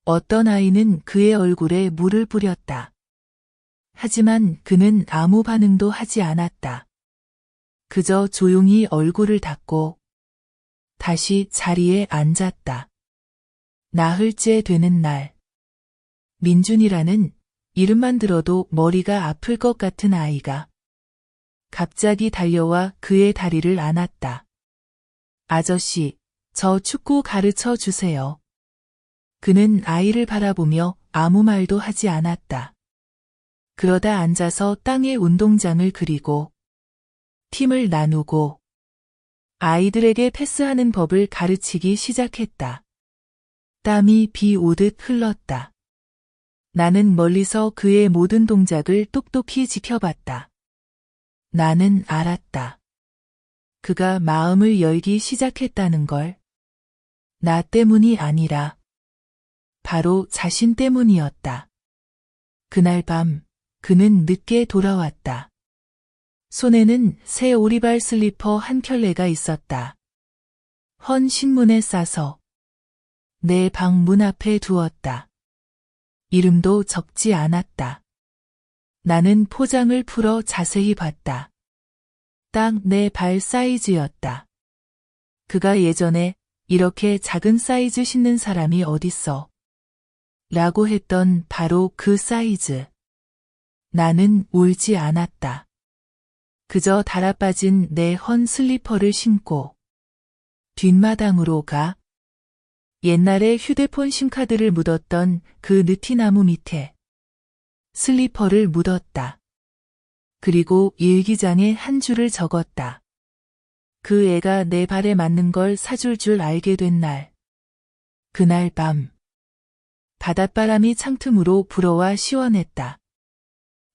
어떤 아이는 그의 얼굴에 물을 뿌렸다. 하지만 그는 아무 반응도 하지 않았다. 그저 조용히 얼굴을 닦고 다시 자리에 앉았다. 나흘째 되는 날. 민준이라는 이름만 들어도 머리가 아플 것 같은 아이가 갑자기 달려와 그의 다리를 안았다. 아저씨, 저 축구 가르쳐 주세요. 그는 아이를 바라보며 아무 말도 하지 않았다. 그러다 앉아서 땅에 운동장을 그리고 팀을 나누고 아이들에게 패스하는 법을 가르치기 시작했다. 땀이 비 오듯 흘렀다. 나는 멀리서 그의 모든 동작을 똑똑히 지켜봤다. 나는 알았다. 그가 마음을 열기 시작했다는 걸. 나 때문이 아니라 바로 자신 때문이었다. 그날 밤 그는 늦게 돌아왔다. 손에는 새 오리발 슬리퍼 한 켤레가 있었다. 헌 신문에 싸서 내 방 문 앞에 두었다. 이름도 적지 않았다. 나는 포장을 풀어 자세히 봤다. 딱 내 발 사이즈였다. 그가 예전에 이렇게 작은 사이즈 신는 사람이 어딨어? 라고 했던 바로 그 사이즈. 나는 울지 않았다. 그저 달아빠진 내 헌 슬리퍼를 신고 뒷마당으로 가. 옛날에 휴대폰 심카드를 묻었던 그 느티나무 밑에 슬리퍼를 묻었다. 그리고 일기장에 한 줄을 적었다. 그 애가 내 발에 맞는 걸 사줄 줄 알게 된 날. 그날 밤. 바닷바람이 창틈으로 불어와 시원했다.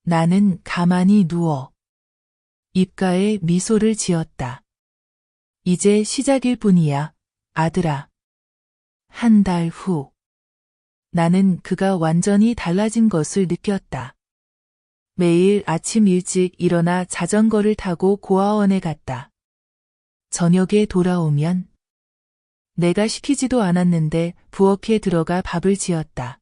나는 가만히 누워 입가에 미소를 지었다. 이제 시작일 뿐이야, 아들아. 한 달 후. 나는 그가 완전히 달라진 것을 느꼈다. 매일 아침 일찍 일어나 자전거를 타고 고아원에 갔다. 저녁에 돌아오면 내가 시키지도 않았는데 부엌에 들어가 밥을 지었다.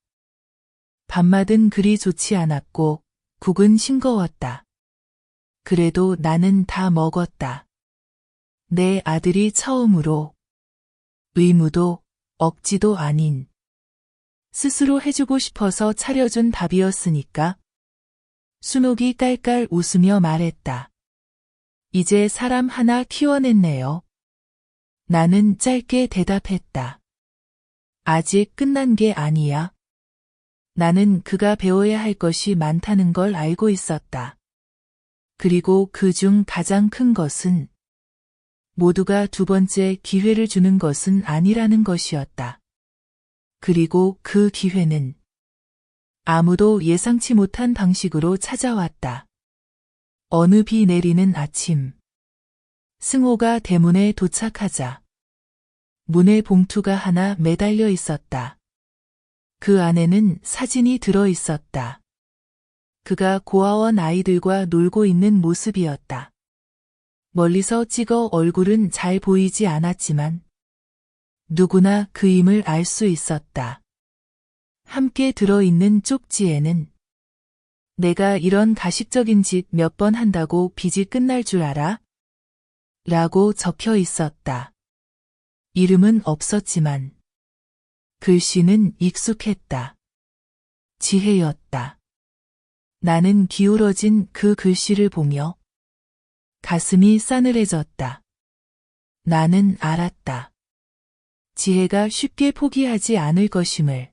밥맛은 그리 좋지 않았고 국은 싱거웠다. 그래도 나는 다 먹었다. 내 아들이 처음으로 의무도 억지도 아닌 스스로 해주고 싶어서 차려준 밥이었으니까. 순옥이 깔깔 웃으며 말했다. 이제 사람 하나 키워냈네요. 나는 짧게 대답했다. 아직 끝난 게 아니야. 나는 그가 배워야 할 것이 많다는 걸 알고 있었다. 그리고 그중 가장 큰 것은 모두가 두 번째 기회를 주는 것은 아니라는 것이었다. 그리고 그 기회는 아무도 예상치 못한 방식으로 찾아왔다. 어느 비 내리는 아침. 승호가 대문에 도착하자 문에 봉투가 하나 매달려 있었다. 그 안에는 사진이 들어 있었다. 그가 고아원 아이들과 놀고 있는 모습이었다. 멀리서 찍어 얼굴은 잘 보이지 않았지만 누구나 그임을 알 수 있었다. 함께 들어있는 쪽지에는 내가 이런 가식적인 짓 몇 번 한다고 빚이 끝날 줄 알아? 라고 적혀 있었다. 이름은 없었지만 글씨는 익숙했다. 지혜였다. 나는 기울어진 그 글씨를 보며 가슴이 싸늘해졌다. 나는 알았다. 지혜가 쉽게 포기하지 않을 것임을.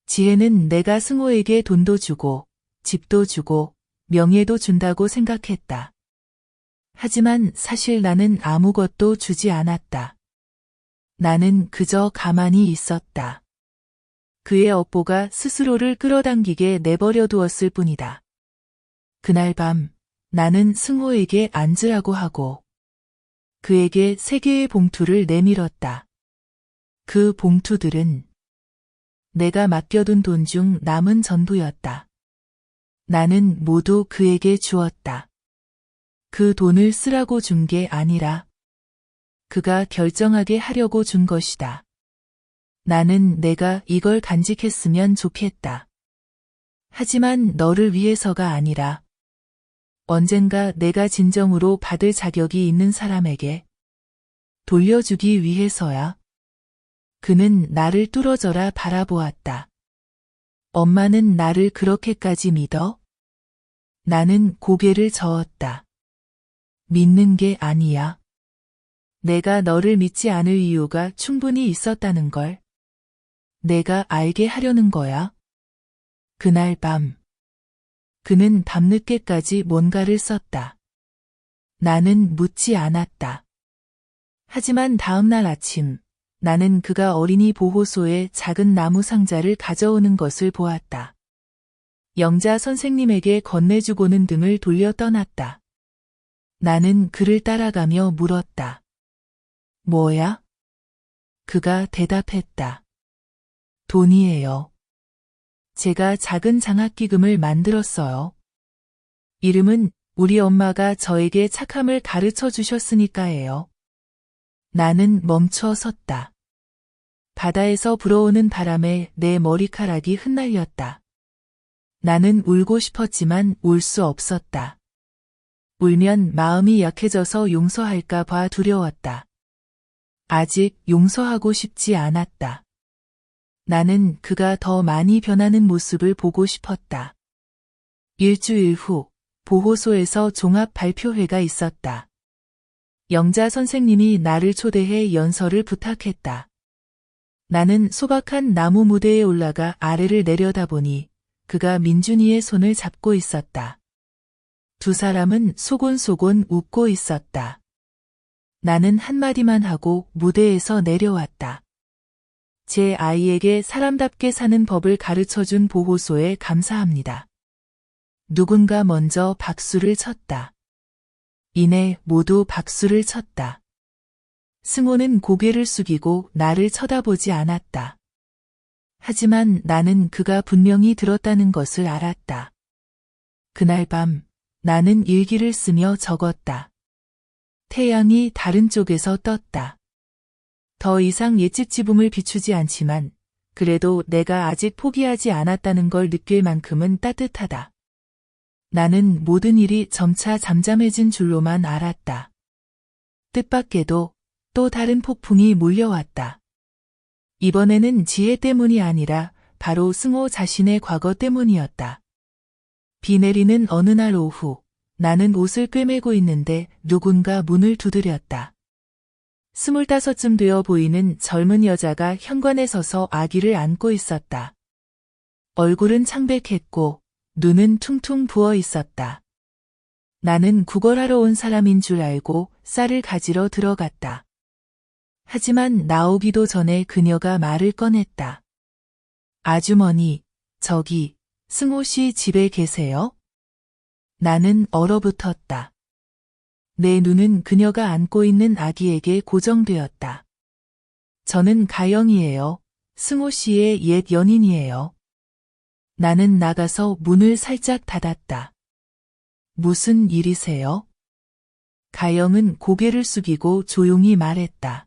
지혜는 내가 승호에게 돈도 주고 집도 주고 명예도 준다고 생각했다. 하지만 사실 나는 아무것도 주지 않았다. 나는 그저 가만히 있었다. 그의 업보가 스스로를 끌어당기게 내버려 두었을 뿐이다. 그날 밤 나는 승호에게 앉으라고 하고 그에게 3개의 봉투를 내밀었다. 그 봉투들은 내가 맡겨둔 돈 중 남은 전부였다. 나는 모두 그에게 주었다. 그 돈을 쓰라고 준 게 아니라 그가 결정하게 하려고 준 것이다. 나는 내가 이걸 간직했으면 좋겠다. 하지만 너를 위해서가 아니라 언젠가 내가 진정으로 받을 자격이 있는 사람에게 돌려주기 위해서야. 그는 나를 뚫어져라 바라보았다. 엄마는 나를 그렇게까지 믿어? 나는 고개를 저었다. 믿는 게 아니야. 내가 너를 믿지 않을 이유가 충분히 있었다는 걸 내가 알게 하려는 거야. 그날 밤 그는 밤늦게까지 뭔가를 썼다. 나는 묻지 않았다. 하지만 다음날 아침 나는 그가 어린이 보호소에 작은 나무 상자를 가져오는 것을 보았다. 영자 선생님에게 건네주고는 등을 돌려 떠났다. 나는 그를 따라가며 물었다. 뭐야? 그가 대답했다. 돈이에요. 제가 작은 장학기금을 만들었어요. 이름은 우리 엄마가 저에게 착함을 가르쳐 주셨으니까예요. 나는 멈춰 섰다. 바다에서 불어오는 바람에 내 머리카락이 흩날렸다. 나는 울고 싶었지만 울 수 없었다. 울면 마음이 약해져서 용서할까 봐 두려웠다. 아직 용서하고 싶지 않았다. 나는 그가 더 많이 변하는 모습을 보고 싶었다. 일주일 후 보호소에서 종합 발표회가 있었다. 영자 선생님이 나를 초대해 연설을 부탁했다. 나는 소박한 나무 무대에 올라가 아래를 내려다보니 그가 민준이의 손을 잡고 있었다. 두 사람은 소곤소곤 웃고 있었다. 나는 한마디만 하고 무대에서 내려왔다. 제 아이에게 사람답게 사는 법을 가르쳐준 보호소에 감사합니다. 누군가 먼저 박수를 쳤다. 이내 모두 박수를 쳤다. 승호는 고개를 숙이고 나를 쳐다보지 않았다. 하지만 나는 그가 분명히 들었다는 것을 알았다. 그날 밤 나는 일기를 쓰며 적었다. 태양이 다른 쪽에서 떴다. 더 이상 예측 지붕을 비추지 않지만 그래도 내가 아직 포기하지 않았다는 걸 느낄 만큼은 따뜻하다. 나는 모든 일이 점차 잠잠해진 줄로만 알았다. 뜻밖에도 또 다른 폭풍이 몰려왔다. 이번에는 지혜 때문이 아니라 바로 승호 자신의 과거 때문이었다. 비 내리는 어느 날 오후, 나는 옷을 꿰매고 있는데 누군가 문을 두드렸다. 25쯤 되어 보이는 젊은 여자가 현관에 서서 아기를 안고 있었다. 얼굴은 창백했고 눈은 퉁퉁 부어 있었다. 나는 구걸하러 온 사람인 줄 알고 쌀을 가지러 들어갔다. 하지만 나오기도 전에 그녀가 말을 꺼냈다. 아주머니, 저기, 승호 씨 집에 계세요? 나는 얼어붙었다. 내 눈은 그녀가 안고 있는 아기에게 고정되었다. 저는 가영이에요. 승호 씨의 옛 연인이에요. 나는 나가서 문을 살짝 닫았다. 무슨 일이세요? 가영은 고개를 숙이고 조용히 말했다.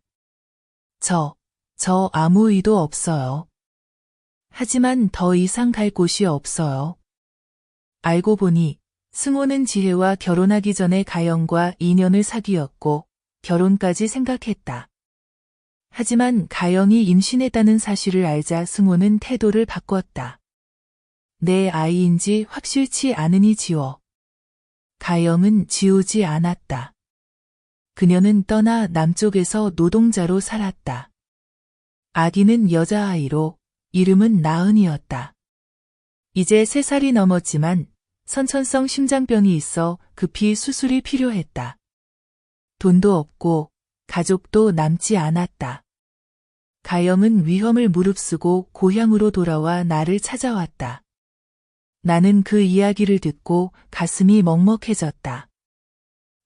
저 아무 의도 없어요. 하지만 더 이상 갈 곳이 없어요. 알고 보니 승호는 지혜와 결혼하기 전에 가영과 인연을 사귀었고 결혼까지 생각했다. 하지만 가영이 임신했다는 사실을 알자 승호는 태도를 바꿨다. 내 아이인지 확실치 않으니 지워. 가영은 지우지 않았다. 그녀는 떠나 남쪽에서 노동자로 살았다. 아기는 여자아이로 이름은 나은이었다. 이제 3살이 넘었지만 선천성 심장병이 있어 급히 수술이 필요했다. 돈도 없고 가족도 남지 않았다. 가영은 위험을 무릅쓰고 고향으로 돌아와 나를 찾아왔다. 나는 그 이야기를 듣고 가슴이 먹먹해졌다.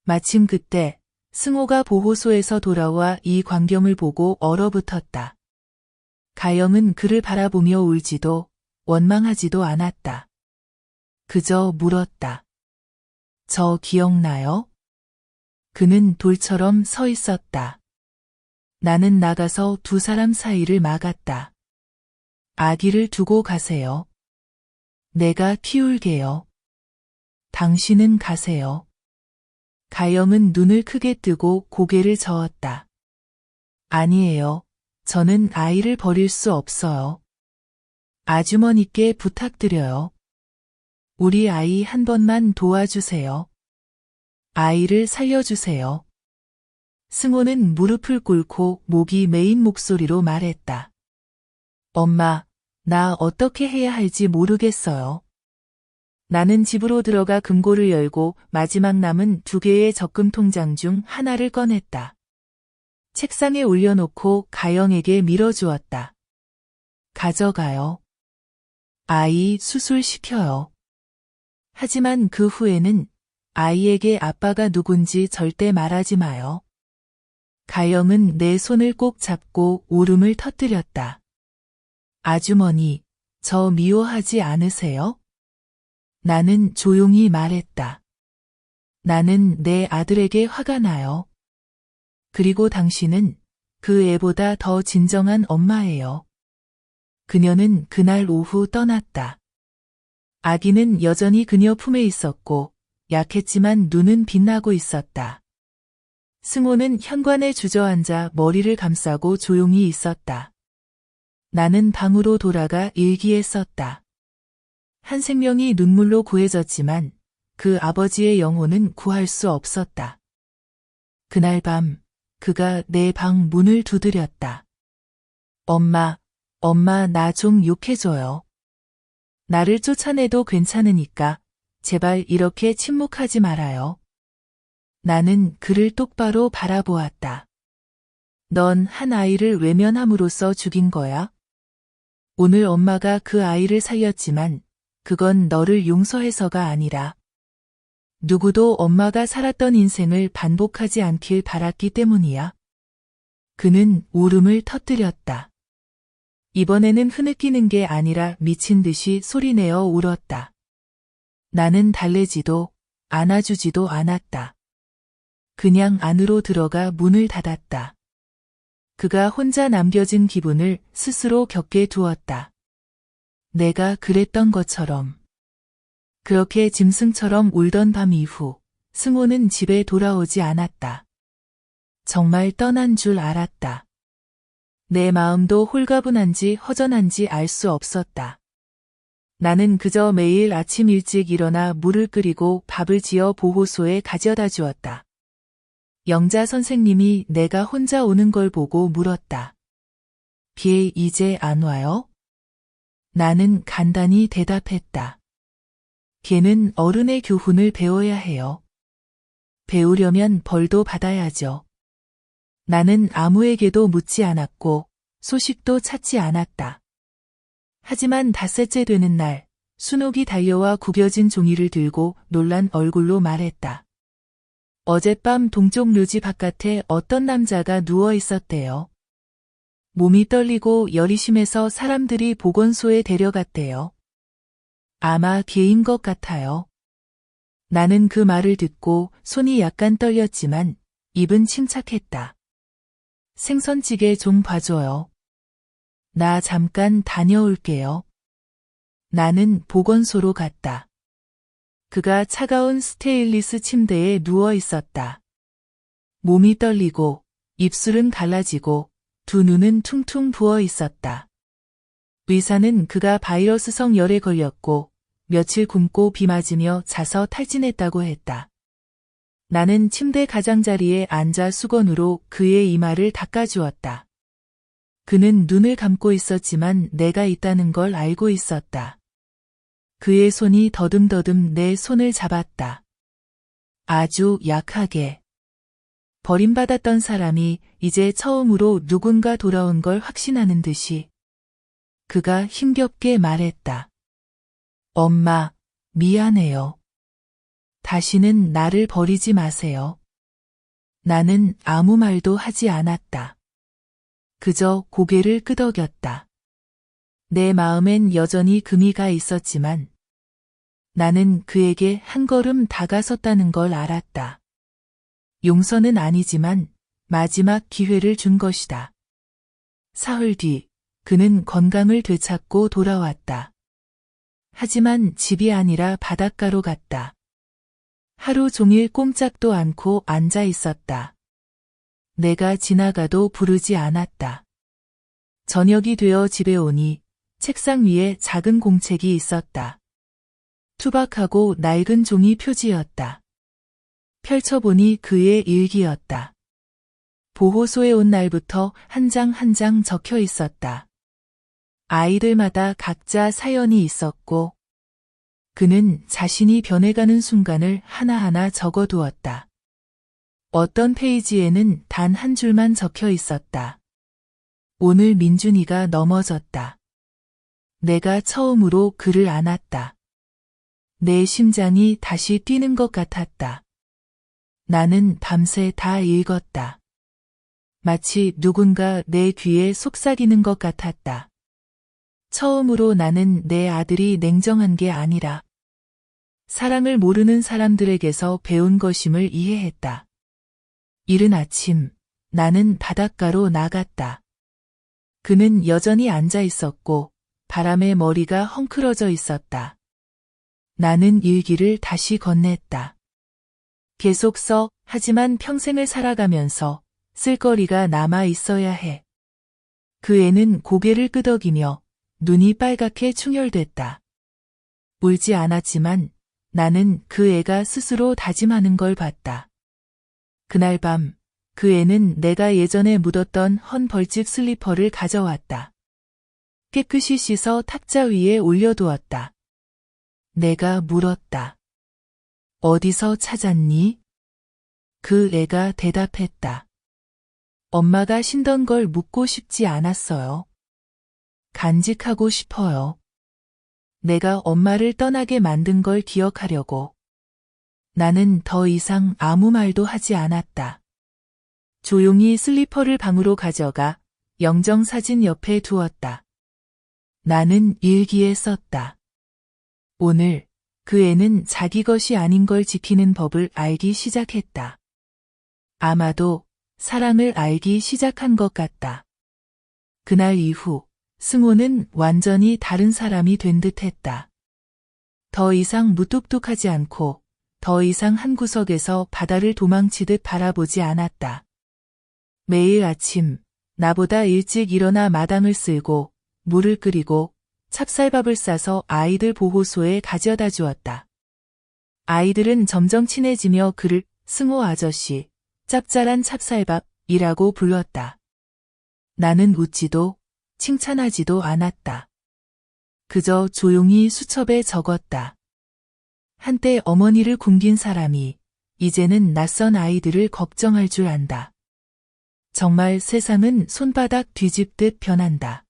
마침 그때 승호가 보호소에서 돌아와 이 광경을 보고 얼어붙었다. 가영은 그를 바라보며 울지도 원망하지도 않았다. 그저 물었다. 저 기억나요? 그는 돌처럼 서 있었다. 나는 나가서 두 사람 사이를 막았다. 아기를 두고 가세요. 내가 키울게요. 당신은 가세요. 가영은 눈을 크게 뜨고 고개를 저었다. 아니에요. 저는 아이를 버릴 수 없어요. 아주머니께 부탁드려요. 우리 아이 한 번만 도와주세요. 아이를 살려주세요. 승호는 무릎을 꿇고 목이 메인 목소리로 말했다. 엄마, 나 어떻게 해야 할지 모르겠어요. 나는 집으로 들어가 금고를 열고 마지막 남은 2개의 적금 통장 중 하나를 꺼냈다. 책상에 올려놓고 가영에게 밀어주었다. 가져가요. 아이 수술시켜요. 하지만 그 후에는 아이에게 아빠가 누군지 절대 말하지 마요. 가영은 내 손을 꼭 잡고 울음을 터뜨렸다. 아주머니, 저 미워하지 않으세요? 나는 조용히 말했다. 나는 내 아들에게 화가 나요. 그리고 당신은 그 애보다 더 진정한 엄마예요. 그녀는 그날 오후 떠났다. 아기는 여전히 그녀 품에 있었고 약했지만 눈은 빛나고 있었다. 승호는 현관에 주저앉아 머리를 감싸고 조용히 있었다. 나는 방으로 돌아가 일기에 썼다. 한 생명이 눈물로 고해졌지만 그 아버지의 영혼은 구할 수 없었다. 그날 밤 그가 내 방 문을 두드렸다. 엄마, 엄마 나 좀 욕해줘요. 나를 쫓아내도 괜찮으니까 제발 이렇게 침묵하지 말아요. 나는 그를 똑바로 바라보았다. 넌 한 아이를 외면함으로써 죽인 거야? 오늘 엄마가 그 아이를 살렸지만 그건 너를 용서해서가 아니라 누구도 엄마가 살았던 인생을 반복하지 않길 바랐기 때문이야. 그는 울음을 터뜨렸다. 이번에는 흐느끼는 게 아니라 미친 듯이 소리내어 울었다. 나는 달래지도 안아주지도 않았다. 그냥 안으로 들어가 문을 닫았다. 그가 혼자 남겨진 기분을 스스로 겪게 두었다. 내가 그랬던 것처럼. 그렇게 짐승처럼 울던 밤 이후 승호는 집에 돌아오지 않았다. 정말 떠난 줄 알았다. 내 마음도 홀가분한지 허전한지 알 수 없었다. 나는 그저 매일 아침 일찍 일어나 물을 끓이고 밥을 지어 보호소에 가져다 주었다. 영자 선생님이 내가 혼자 오는 걸 보고 물었다. 비에 이제 안 와요? 나는 간단히 대답했다. 걔는 어른의 교훈을 배워야 해요. 배우려면 벌도 받아야죠. 나는 아무에게도 묻지 않았고 소식도 찾지 않았다. 하지만 닷새째 되는 날 순옥이 달려와 구겨진 종이를 들고 놀란 얼굴로 말했다. 어젯밤 동쪽 묘지 바깥에 어떤 남자가 누워 있었대요. 몸이 떨리고 열이 심해서 사람들이 보건소에 데려갔대요. 아마 개인 것 같아요. 나는 그 말을 듣고 손이 약간 떨렸지만 입은 침착했다. 생선찌개 좀 봐줘요. 나 잠깐 다녀올게요. 나는 보건소로 갔다. 그가 차가운 스테인리스 침대에 누워 있었다. 몸이 떨리고 입술은 갈라지고 두 눈은 퉁퉁 부어 있었다. 의사는 그가 바이러스성 열에 걸렸고 며칠 굶고 비 맞으며 자서 탈진했다고 했다. 나는 침대 가장자리에 앉아 수건으로 그의 이마를 닦아주었다. 그는 눈을 감고 있었지만 내가 있다는 걸 알고 있었다. 그의 손이 더듬더듬 내 손을 잡았다. 아주 약하게. 버림받았던 사람이 이제 처음으로 누군가 돌아온 걸 확신하는 듯이. 그가 힘겹게 말했다. 엄마, 미안해요. 다시는 나를 버리지 마세요. 나는 아무 말도 하지 않았다. 그저 고개를 끄덕였다. 내 마음엔 여전히 금이가 있었지만 나는 그에게 한 걸음 다가섰다는 걸 알았다. 용서는 아니지만 마지막 기회를 준 것이다. 사흘 뒤 그는 건강을 되찾고 돌아왔다. 하지만 집이 아니라 바닷가로 갔다. 하루 종일 꼼짝도 않고 앉아 있었다. 내가 지나가도 부르지 않았다. 저녁이 되어 집에 오니 책상 위에 작은 공책이 있었다. 투박하고 낡은 종이 표지였다. 펼쳐보니 그의 일기였다. 보호소에 온 날부터 한 장 한 장 적혀 있었다. 아이들마다 각자 사연이 있었고 그는 자신이 변해가는 순간을 하나하나 적어두었다. 어떤 페이지에는 단 한 줄만 적혀 있었다. 오늘 민준이가 넘어졌다. 내가 처음으로 그를 안았다. 내 심장이 다시 뛰는 것 같았다. 나는 밤새 다 읽었다. 마치 누군가 내 귀에 속삭이는 것 같았다. 처음으로 나는 내 아들이 냉정한 게 아니라 사랑을 모르는 사람들에게서 배운 것임을 이해했다. 이른 아침 나는 바닷가로 나갔다. 그는 여전히 앉아 있었고 바람에 머리가 헝클어져 있었다. 나는 일기를 다시 건넸다. 계속 써. 하지만 평생을 살아가면서 쓸거리가 남아 있어야 해. 그 애는 고개를 끄덕이며 눈이 빨갛게 충혈됐다. 울지 않았지만 나는 그 애가 스스로 다짐하는 걸 봤다. 그날 밤, 그 애는 내가 예전에 묻었던 헌 벌집 슬리퍼를 가져왔다. 깨끗이 씻어 탁자 위에 올려두었다. 내가 물었다. 어디서 찾았니? 그 애가 대답했다. 엄마가 신던 걸 묻고 싶지 않았어요. 간직하고 싶어요. 내가 엄마를 떠나게 만든 걸 기억하려고. 나는 더 이상 아무 말도 하지 않았다. 조용히 슬리퍼를 방으로 가져가 영정사진 옆에 두었다. 나는 일기에 썼다. 오늘 그 애는 자기 것이 아닌 걸 지키는 법을 알기 시작했다. 아마도 사랑을 알기 시작한 것 같다. 그날 이후 승호는 완전히 다른 사람이 된 듯했다. 더 이상 무뚝뚝하지 않고 더 이상 한 구석에서 바다를 도망치듯 바라보지 않았다. 매일 아침 나보다 일찍 일어나 마당을 쓸고 물을 끓이고 찹쌀밥을 싸서 아이들 보호소에 가져다 주었다. 아이들은 점점 친해지며 그를 승호 아저씨, 짭짤한 찹쌀밥이라고 불렀다. 나는 웃지도 칭찬하지도 않았다. 그저 조용히 수첩에 적었다. 한때 어머니를 굶긴 사람이 이제는 낯선 아이들을 걱정할 줄 안다. 정말 세상은 손바닥 뒤집듯 변한다.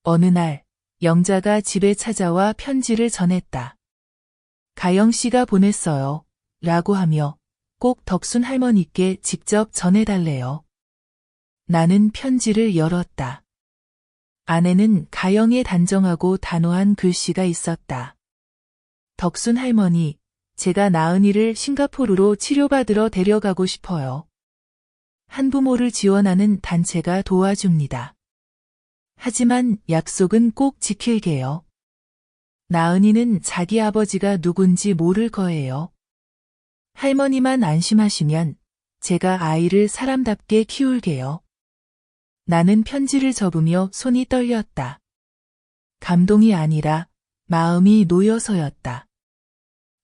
어느 날 영자가 집에 찾아와 편지를 전했다. 가영 씨가 보냈어요. 라고 하며 꼭 덕순 할머니께 직접 전해달래요. 나는 편지를 열었다. 안에는 가영의 단정하고 단호한 글씨가 있었다. 덕순 할머니, 제가 나은이를 싱가포르로 치료받으러 데려가고 싶어요. 한부모를 지원하는 단체가 도와줍니다. 하지만 약속은 꼭 지킬게요. 나은이는 자기 아버지가 누군지 모를 거예요. 할머니만 안심하시면 제가 아이를 사람답게 키울게요. 나는 편지를 접으며 손이 떨렸다. 감동이 아니라 마음이 놓여서였다.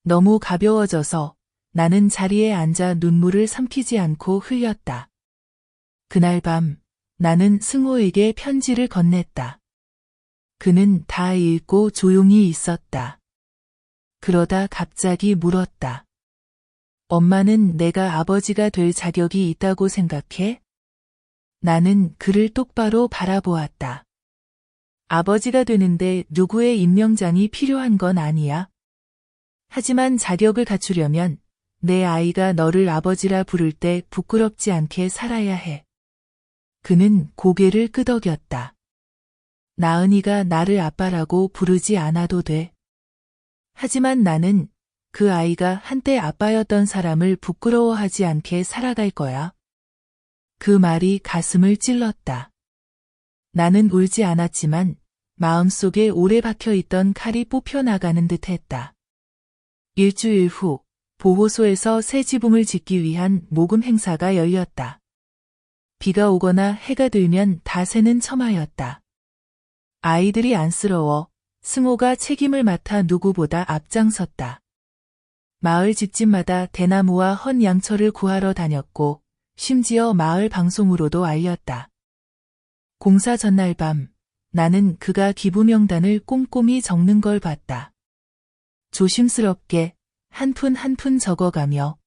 너무 가벼워져서 나는 자리에 앉아 눈물을 삼키지 않고 흘렸다. 그날 밤 나는 승호에게 편지를 건넸다. 그는 다 읽고 조용히 있었다. 그러다 갑자기 물었다. 엄마는 내가 아버지가 될 자격이 있다고 생각해? 나는 그를 똑바로 바라보았다. 아버지가 되는데 누구의 임명장이 필요한 건 아니야. 하지만 자격을 갖추려면 내 아이가 너를 아버지라 부를 때 부끄럽지 않게 살아야 해. 그는 고개를 끄덕였다. 나은이가 나를 아빠라고 부르지 않아도 돼. 하지만 나는 그 아이가 한때 아빠였던 사람을 부끄러워하지 않게 살아갈 거야. 그 말이 가슴을 찔렀다. 나는 울지 않았지만 마음속에 오래 박혀있던 칼이 뽑혀나가는 듯했다. 일주일 후 보호소에서 새 지붕을 짓기 위한 모금 행사가 열렸다. 비가 오거나 해가 들면 다 새는 첨하였다. 아이들이 안쓰러워 승호가 책임을 맡아 누구보다 앞장섰다. 마을 집집마다 대나무와 헌 양철을 구하러 다녔고 심지어 마을 방송으로도 알렸다. 공사 전날 밤 나는 그가 기부명단을 꼼꼼히 적는 걸 봤다. 조심스럽게 한 푼 한 푼 적어가며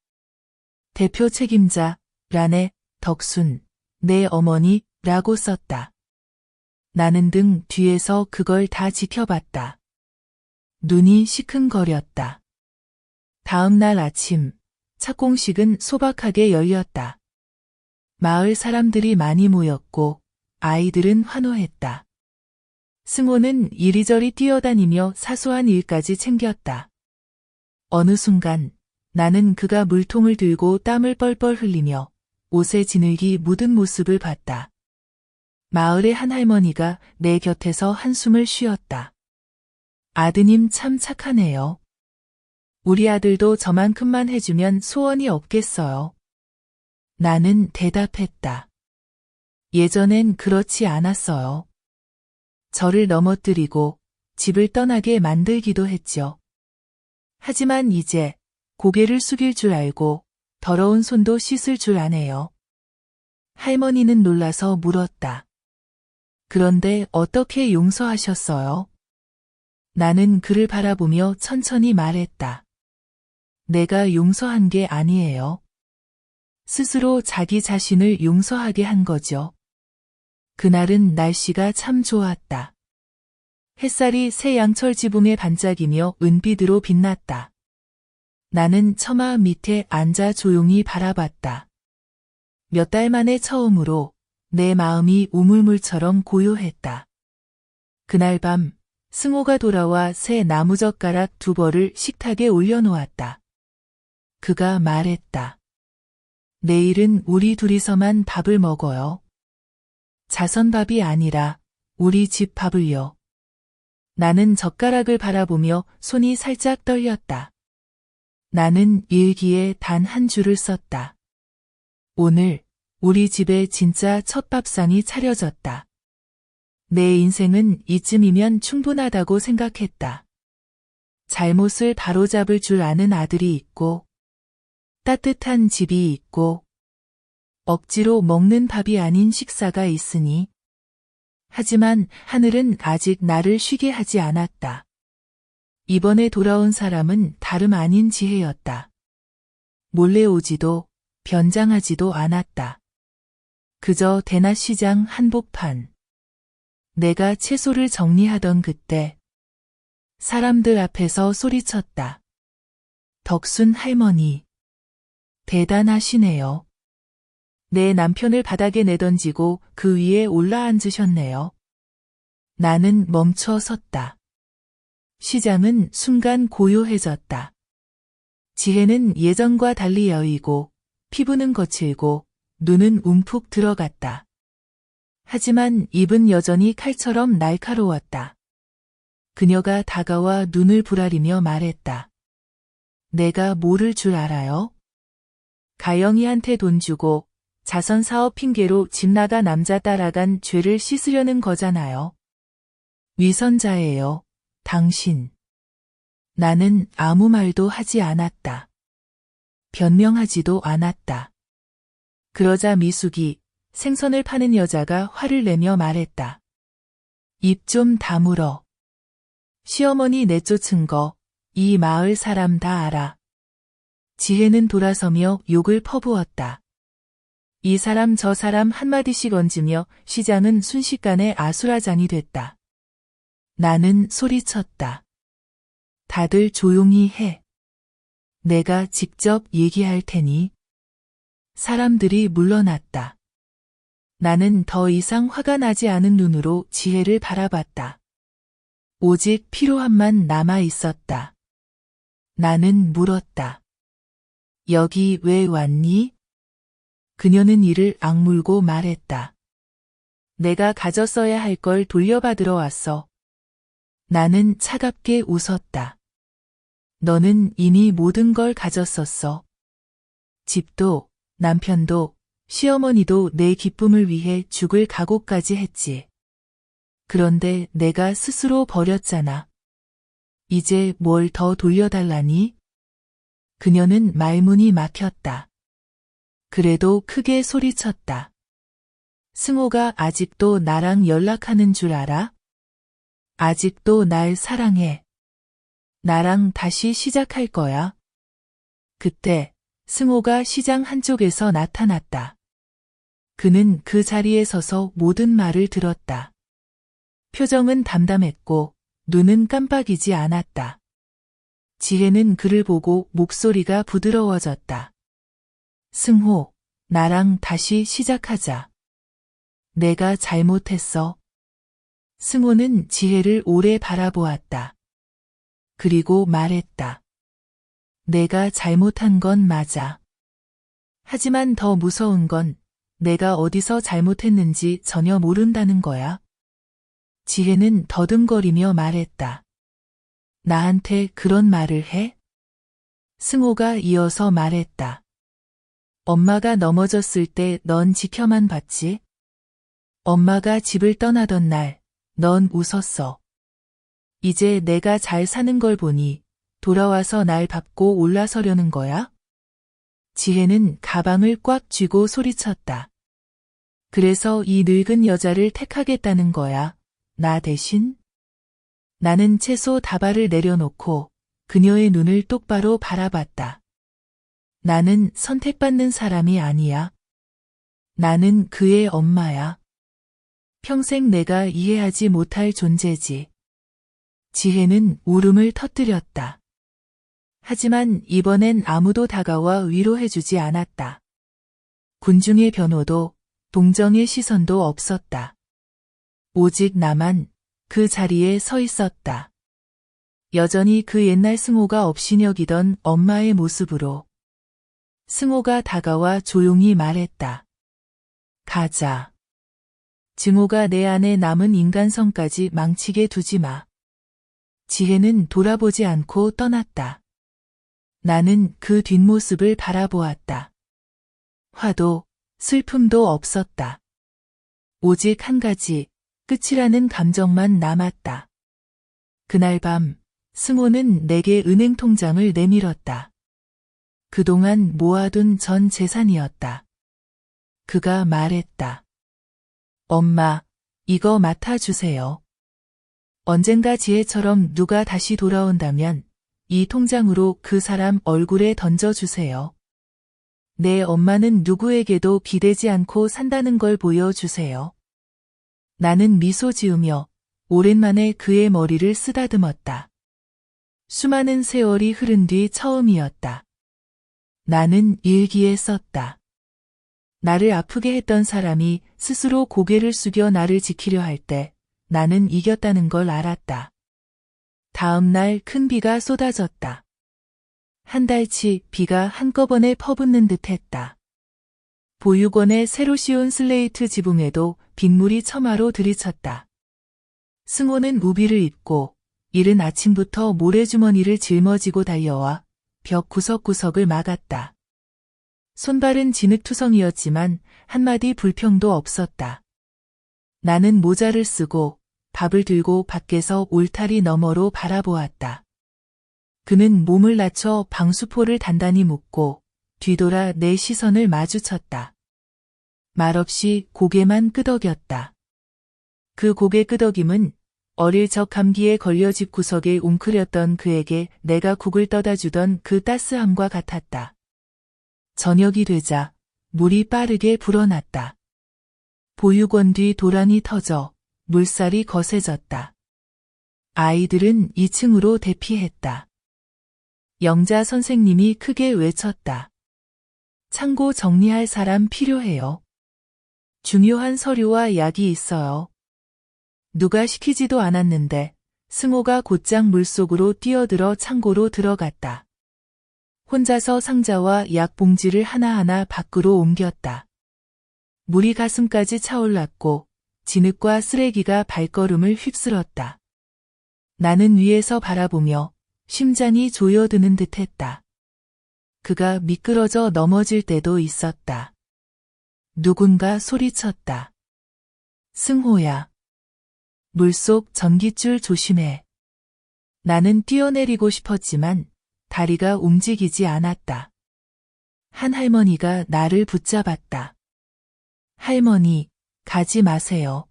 대표 책임자 란에 덕순 내 어머니라고 썼다. 나는 등 뒤에서 그걸 다 지켜봤다. 눈이 시큰거렸다. 다음 날 아침 착공식은 소박하게 열렸다. 마을 사람들이 많이 모였고 아이들은 환호했다. 승호는 이리저리 뛰어다니며 사소한 일까지 챙겼다. 어느 순간 나는 그가 물통을 들고 땀을 뻘뻘 흘리며 옷에 진흙이 묻은 모습을 봤다. 마을의 한 할머니가 내 곁에서 한숨을 쉬었다. 아드님 참 착하네요. 우리 아들도 저만큼만 해주면 소원이 없겠어요. 나는 대답했다. 예전엔 그렇지 않았어요. 저를 넘어뜨리고 집을 떠나게 만들기도 했죠. 하지만 이제 고개를 숙일 줄 알고 더러운 손도 씻을 줄 아네요. 할머니는 놀라서 물었다. 그런데 어떻게 용서하셨어요? 나는 그를 바라보며 천천히 말했다. 내가 용서한 게 아니에요. 스스로 자기 자신을 용서하게 한 거죠. 그날은 날씨가 참 좋았다. 햇살이 새 양철 지붕에 반짝이며 은빛으로 빛났다. 나는 처마 밑에 앉아 조용히 바라봤다. 몇 달 만에 처음으로 내 마음이 우물물처럼 고요했다. 그날 밤 승호가 돌아와 새 나무젓가락 2벌을 식탁에 올려놓았다. 그가 말했다. 내일은 우리 둘이서만 밥을 먹어요. 자선밥이 아니라 우리 집 밥을요. 나는 젓가락을 바라보며 손이 살짝 떨렸다. 나는 일기에 단 한 줄을 썼다. 오늘 우리 집에 진짜 첫 밥상이 차려졌다. 내 인생은 이쯤이면 충분하다고 생각했다. 잘못을 바로잡을 줄 아는 아들이 있고, 따뜻한 집이 있고, 억지로 먹는 밥이 아닌 식사가 있으니. 하지만 하늘은 아직 나를 쉬게 하지 않았다. 이번에 돌아온 사람은 다름 아닌 지혜였다. 몰래 오지도 변장하지도 않았다. 그저 대낮시장 한복판. 내가 채소를 정리하던 그때 사람들 앞에서 소리쳤다. 덕순 할머니. 대단하시네요. 내 남편을 바닥에 내던지고 그 위에 올라앉으셨네요. 나는 멈춰 섰다. 시장은 순간 고요해졌다. 지혜는 예전과 달리 여위고 피부는 거칠고 눈은 움푹 들어갔다. 하지만 입은 여전히 칼처럼 날카로웠다. 그녀가 다가와 눈을 부라리며 말했다. 내가 모를 줄 알아요? 가영이한테 돈 주고 자선사업 핑계로 집 나가 남자 따라간 죄를 씻으려는 거잖아요. 위선자예요, 당신. 나는 아무 말도 하지 않았다. 변명하지도 않았다. 그러자 미숙이 생선을 파는 여자가 화를 내며 말했다. 입 좀 다물어. 시어머니 내쫓은 거 이 마을 사람 다 알아. 지혜는 돌아서며 욕을 퍼부었다. 이 사람 저 사람 한마디씩 얹으며 시장은 순식간에 아수라장이 됐다. 나는 소리쳤다. 다들 조용히 해. 내가 직접 얘기할 테니. 사람들이 물러났다. 나는 더 이상 화가 나지 않은 눈으로 지혜를 바라봤다. 오직 피로함만 남아 있었다. 나는 물었다. 여기 왜 왔니? 그녀는 이를 악물고 말했다. 내가 가졌어야 할 걸 돌려받으러 왔어. 나는 차갑게 웃었다. 너는 이미 모든 걸 가졌었어. 집도, 남편도, 시어머니도 내 기쁨을 위해 죽을 각오까지 했지. 그런데 내가 스스로 버렸잖아. 이제 뭘 더 돌려달라니? 그녀는 말문이 막혔다. 그래도 크게 소리쳤다. 승호가 아직도 나랑 연락하는 줄 알아? 아직도 날 사랑해. 나랑 다시 시작할 거야. 그때 승호가 시장 한쪽에서 나타났다. 그는 그 자리에 서서 모든 말을 들었다. 표정은 담담했고 눈은 깜빡이지 않았다. 지혜는 그를 보고 목소리가 부드러워졌다. 승호, 나랑 다시 시작하자. 내가 잘못했어. 승호는 지혜를 오래 바라보았다. 그리고 말했다. 내가 잘못한 건 맞아. 하지만 더 무서운 건 내가 어디서 잘못했는지 전혀 모른다는 거야. 지혜는 더듬거리며 말했다. 나한테 그런 말을 해? 승호가 이어서 말했다. 엄마가 넘어졌을 때 넌 지켜만 봤지? 엄마가 집을 떠나던 날, 넌 웃었어. 이제 내가 잘 사는 걸 보니 돌아와서 날 밟고 올라서려는 거야? 지혜는 가방을 꽉 쥐고 소리쳤다. 그래서 이 늙은 여자를 택하겠다는 거야, 나 대신? 나는 채소 다발을 내려놓고 그녀의 눈을 똑바로 바라봤다. 나는 선택받는 사람이 아니야. 나는 그의 엄마야. 평생 내가 이해하지 못할 존재지. 지혜는 울음을 터뜨렸다. 하지만 이번엔 아무도 다가와 위로해주지 않았다. 군중의 변호도, 동정의 시선도 없었다. 오직 나만 그 자리에 서 있었다. 여전히 그 옛날 승호가 업신여기던 엄마의 모습으로. 승호가 다가와 조용히 말했다. 가자. 증오가 내 안에 남은 인간성까지 망치게 두지 마. 지혜는 돌아보지 않고 떠났다. 나는 그 뒷모습을 바라보았다. 화도, 슬픔도 없었다. 오직 한 가지, 끝이라는 감정만 남았다. 그날 밤, 승호는 내게 은행 통장을 내밀었다. 그동안 모아둔 전 재산이었다. 그가 말했다. 엄마, 이거 맡아주세요. 언젠가 지혜처럼 누가 다시 돌아온다면 이 통장으로 그 사람 얼굴에 던져주세요. 내 엄마는 누구에게도 기대지 않고 산다는 걸 보여주세요. 나는 미소 지으며 오랜만에 그의 머리를 쓰다듬었다. 수많은 세월이 흐른 뒤 처음이었다. 나는 일기에 썼다. 나를 아프게 했던 사람이 스스로 고개를 숙여 나를 지키려 할 때 나는 이겼다는 걸 알았다. 다음 날 큰 비가 쏟아졌다. 한 달치 비가 한꺼번에 퍼붓는 듯 했다. 보육원의 새로 씌운 슬레이트 지붕에도 빗물이 처마로 들이쳤다. 승호는 우비를 입고 이른 아침부터 모래주머니를 짊어지고 달려와 벽 구석구석을 막았다. 손발은 진흙투성이었지만 한마디 불평도 없었다. 나는 모자를 쓰고 밥을 들고 밖에서 울타리 너머로 바라보았다. 그는 몸을 낮춰 방수포를 단단히 묶고 뒤돌아 내 시선을 마주쳤다. 말없이 고개만 끄덕였다. 그 고개 끄덕임은 어릴 적 감기에 걸려 집 구석에 웅크렸던 그에게 내가 국을 떠다 주던 그 따스함과 같았다. 저녁이 되자 물이 빠르게 불어났다. 보육원 뒤 도랑이 터져 물살이 거세졌다. 아이들은 2층으로 대피했다. 영자 선생님이 크게 외쳤다. 창고 정리할 사람 필요해요. 중요한 서류와 약이 있어요. 누가 시키지도 않았는데 승호가 곧장 물속으로 뛰어들어 창고로 들어갔다. 혼자서 상자와 약 봉지를 하나하나 밖으로 옮겼다. 물이 가슴까지 차올랐고 진흙과 쓰레기가 발걸음을 휩쓸었다. 나는 위에서 바라보며 심장이 조여드는 듯했다. 그가 미끄러져 넘어질 때도 있었다. 누군가 소리쳤다. 승호야. 물속 전깃줄 조심해. 나는 뛰어내리고 싶었지만 다리가 움직이지 않았다. 한 할머니가 나를 붙잡았다. 할머니, 가지 마세요.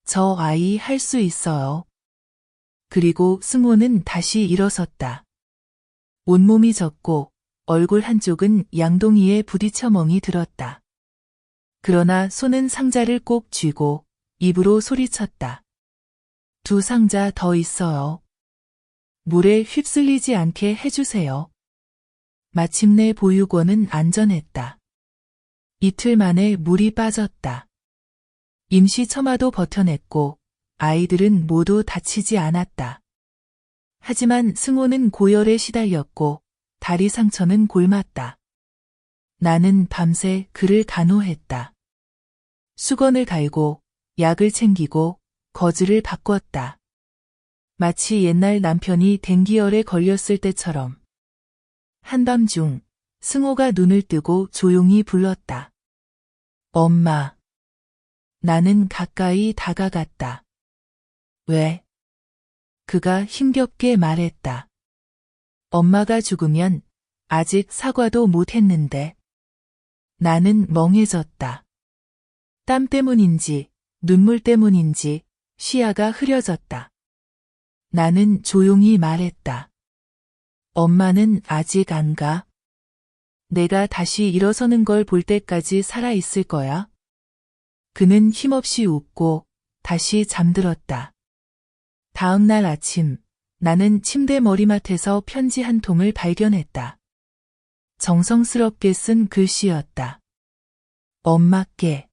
저 아이 할 수 있어요. 그리고 승호는 다시 일어섰다. 온몸이 젖고 얼굴 한쪽은 양동이에 부딪혀 멍이 들었다. 그러나 손은 상자를 꼭 쥐고 입으로 소리쳤다. 2 상자 더 있어요. 물에 휩쓸리지 않게 해주세요. 마침내 보육원은 안전했다. 이틀 만에 물이 빠졌다. 임시 처마도 버텨냈고 아이들은 모두 다치지 않았다. 하지만 승호는 고열에 시달렸고 다리 상처는 골맞다. 나는 밤새 그를 간호했다. 수건을 갈고 약을 챙기고 거즈를 바꿨다. 마치 옛날 남편이 댕기열에 걸렸을 때처럼. 한밤중 승호가 눈을 뜨고 조용히 불렀다. 엄마. 나는 가까이 다가갔다. 왜? 그가 힘겹게 말했다. 엄마가 죽으면 아직 사과도 못했는데. 나는 멍해졌다. 땀 때문인지 눈물 때문인지 시야가 흐려졌다. 나는 조용히 말했다. 엄마는 아직 안 가? 내가 다시 일어서는 걸 볼 때까지 살아 있을 거야? 그는 힘없이 웃고 다시 잠들었다. 다음 날 아침, 나는 침대 머리맡에서 편지 한 통을 발견했다. 정성스럽게 쓴 글씨였다. 엄마께.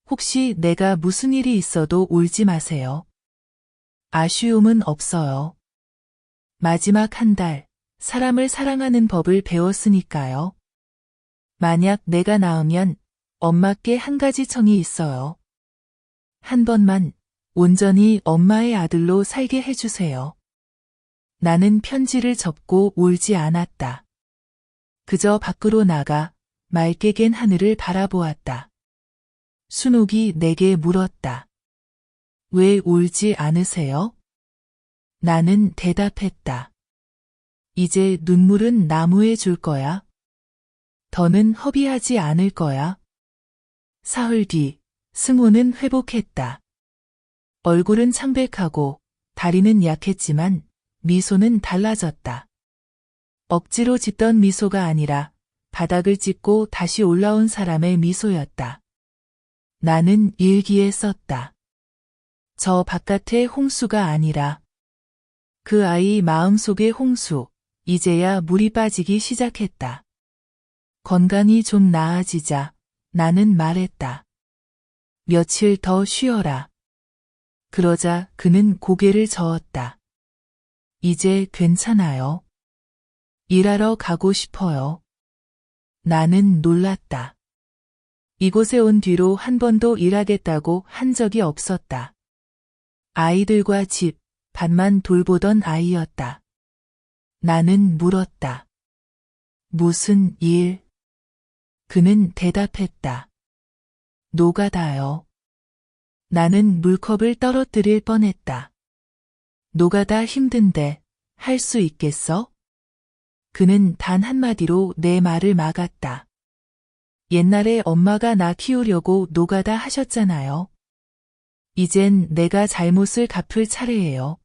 혹시 내가 무슨 일이 있어도 울지 마세요. 아쉬움은 없어요. 마지막 한 달, 사람을 사랑하는 법을 배웠으니까요. 만약 내가 낳으면 엄마께 한 가지 청이 있어요. 한 번만 온전히 엄마의 아들로 살게 해주세요. 나는 편지를 접고 울지 않았다. 그저 밖으로 나가 맑게 갠 하늘을 바라보았다. 순옥이 내게 물었다. 왜 울지 않으세요? 나는 대답했다. 이제 눈물은 나무에 줄 거야. 더는 허비하지 않을 거야. 사흘 뒤, 승호는 회복했다. 얼굴은 창백하고 다리는 약했지만 미소는 달라졌다. 억지로 짓던 미소가 아니라 바닥을 찢고 다시 올라온 사람의 미소였다. 나는 일기에 썼다. 저 바깥의 홍수가 아니라 그 아이 마음속의 홍수, 이제야 물이 빠지기 시작했다. 건강이 좀 나아지자 나는 말했다. 며칠 더 쉬어라. 그러자 그는 고개를 저었다. 이제 괜찮아요. 일하러 가고 싶어요. 나는 놀랐다. 이곳에 온 뒤로 한 번도 일하겠다고 한 적이 없었다. 아이들과 집, 밭만 돌보던 아이였다. 나는 물었다. 무슨 일? 그는 대답했다. 노가다요. 나는 물컵을 떨어뜨릴 뻔했다. 노가다 힘든데 할 수 있겠어? 그는 단 한마디로 내 말을 막았다. 옛날에 엄마가 나 키우려고 노가다 하셨잖아요. 이젠 내가 잘못을 갚을 차례예요.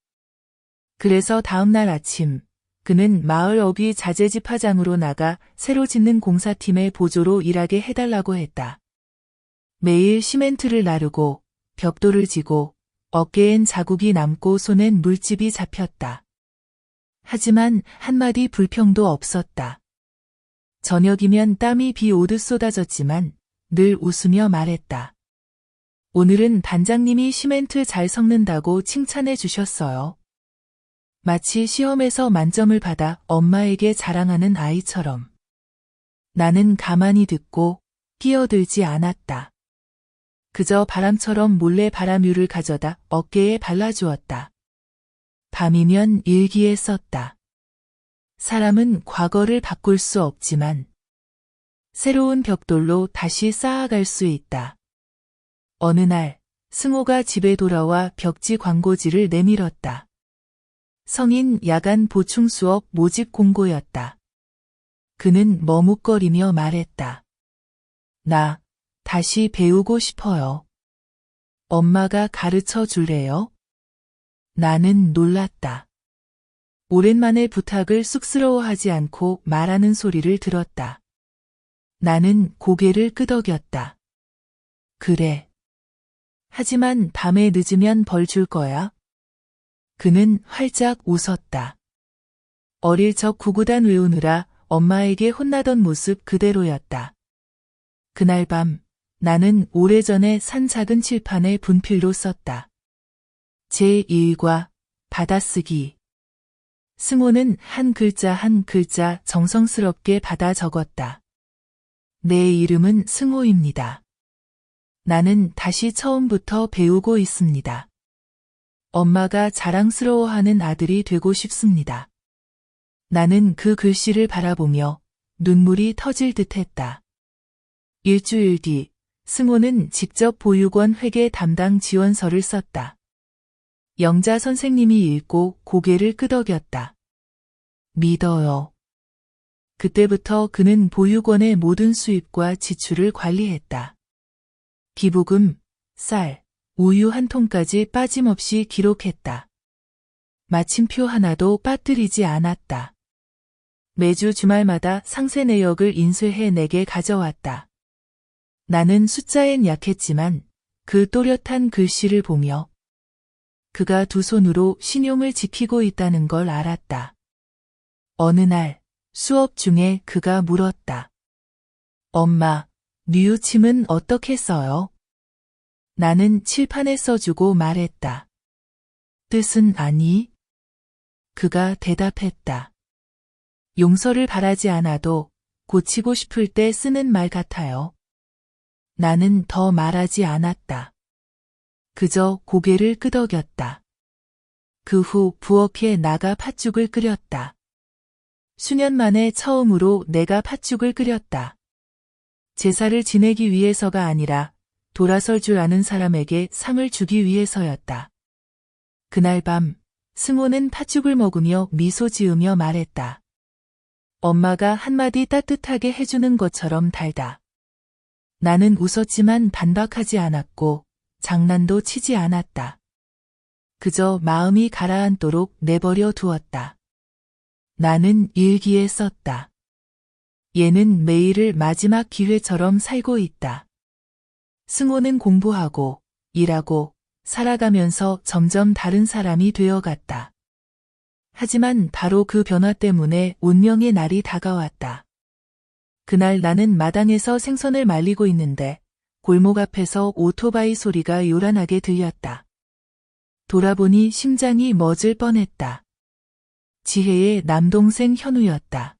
그래서 다음날 아침, 그는 마을 어귀 자재집화장으로 나가 새로 짓는 공사팀의 보조로 일하게 해달라고 했다. 매일 시멘트를 나르고 벽돌을 지고 어깨엔 자국이 남고 손엔 물집이 잡혔다. 하지만 한마디 불평도 없었다. 저녁이면 땀이 비 오듯 쏟아졌지만 늘 웃으며 말했다. 오늘은 단장님이 시멘트 잘 섞는다고 칭찬해 주셨어요. 마치 시험에서 만점을 받아 엄마에게 자랑하는 아이처럼. 나는 가만히 듣고 끼어들지 않았다. 그저 바람처럼 몰래 바람유를 가져다 어깨에 발라주었다. 밤이면 일기에 썼다. 사람은 과거를 바꿀 수 없지만 새로운 벽돌로 다시 쌓아갈 수 있다. 어느 날 승호가 집에 돌아와 벽지 광고지를 내밀었다. 성인 야간 보충 수업 모집 공고였다. 그는 머뭇거리며 말했다. 나 다시 배우고 싶어요. 엄마가 가르쳐 줄래요? 나는 놀랐다. 오랜만에 부탁을 쑥스러워하지 않고 말하는 소리를 들었다. 나는 고개를 끄덕였다. 그래. 하지만 밤에 늦으면 벌 줄 거야. 그는 활짝 웃었다. 어릴 적 구구단 외우느라 엄마에게 혼나던 모습 그대로였다. 그날 밤 나는 오래전에 산 작은 칠판에 분필로 썼다. 제1과 받아쓰기. 승호는 한 글자 한 글자 정성스럽게 받아 적었다. 내 이름은 승호입니다. 나는 다시 처음부터 배우고 있습니다. 엄마가 자랑스러워하는 아들이 되고 싶습니다. 나는 그 글씨를 바라보며 눈물이 터질 듯했다. 일주일 뒤 승호는 직접 보육원 회계 담당 지원서를 썼다. 영자 선생님이 읽고 고개를 끄덕였다. 믿어요. 그때부터 그는 보육원의 모든 수입과 지출을 관리했다. 기부금, 쌀, 우유 한 통까지 빠짐없이 기록했다. 마침표 하나도 빠뜨리지 않았다. 매주 주말마다 상세 내역을 인쇄해 내게 가져왔다. 나는 숫자엔 약했지만 그 또렷한 글씨를 보며 그가 두 손으로 신용을 지키고 있다는 걸 알았다. 어느 날 수업 중에 그가 물었다. 엄마, 뉘우침은 어떻게 써요? 나는 칠판에 써주고 말했다. 뜻은 아니? 그가 대답했다. 용서를 바라지 않아도 고치고 싶을 때 쓰는 말 같아요. 나는 더 말하지 않았다. 그저 고개를 끄덕였다. 그 후 부엌에 나가 팥죽을 끓였다. 수년 만에 처음으로 내가 팥죽을 끓였다. 제사를 지내기 위해서가 아니라 돌아설 줄 아는 사람에게 상을 주기 위해서였다. 그날 밤 승호는 팥죽을 먹으며 미소 지으며 말했다. 엄마가 한마디 따뜻하게 해주는 것처럼 달다. 나는 웃었지만 반박하지 않았고 장난도 치지 않았다. 그저 마음이 가라앉도록 내버려 두었다. 나는 일기에 썼다. 얘는 매일을 마지막 기회처럼 살고 있다. 승호는 공부하고 일하고 살아가면서 점점 다른 사람이 되어갔다. 하지만 바로 그 변화 때문에 운명의 날이 다가왔다. 그날 나는 마당에서 생선을 말리고 있는데 골목 앞에서 오토바이 소리가 요란하게 들렸다. 돌아보니 심장이 멎을 뻔했다. 지혜의 남동생 현우였다.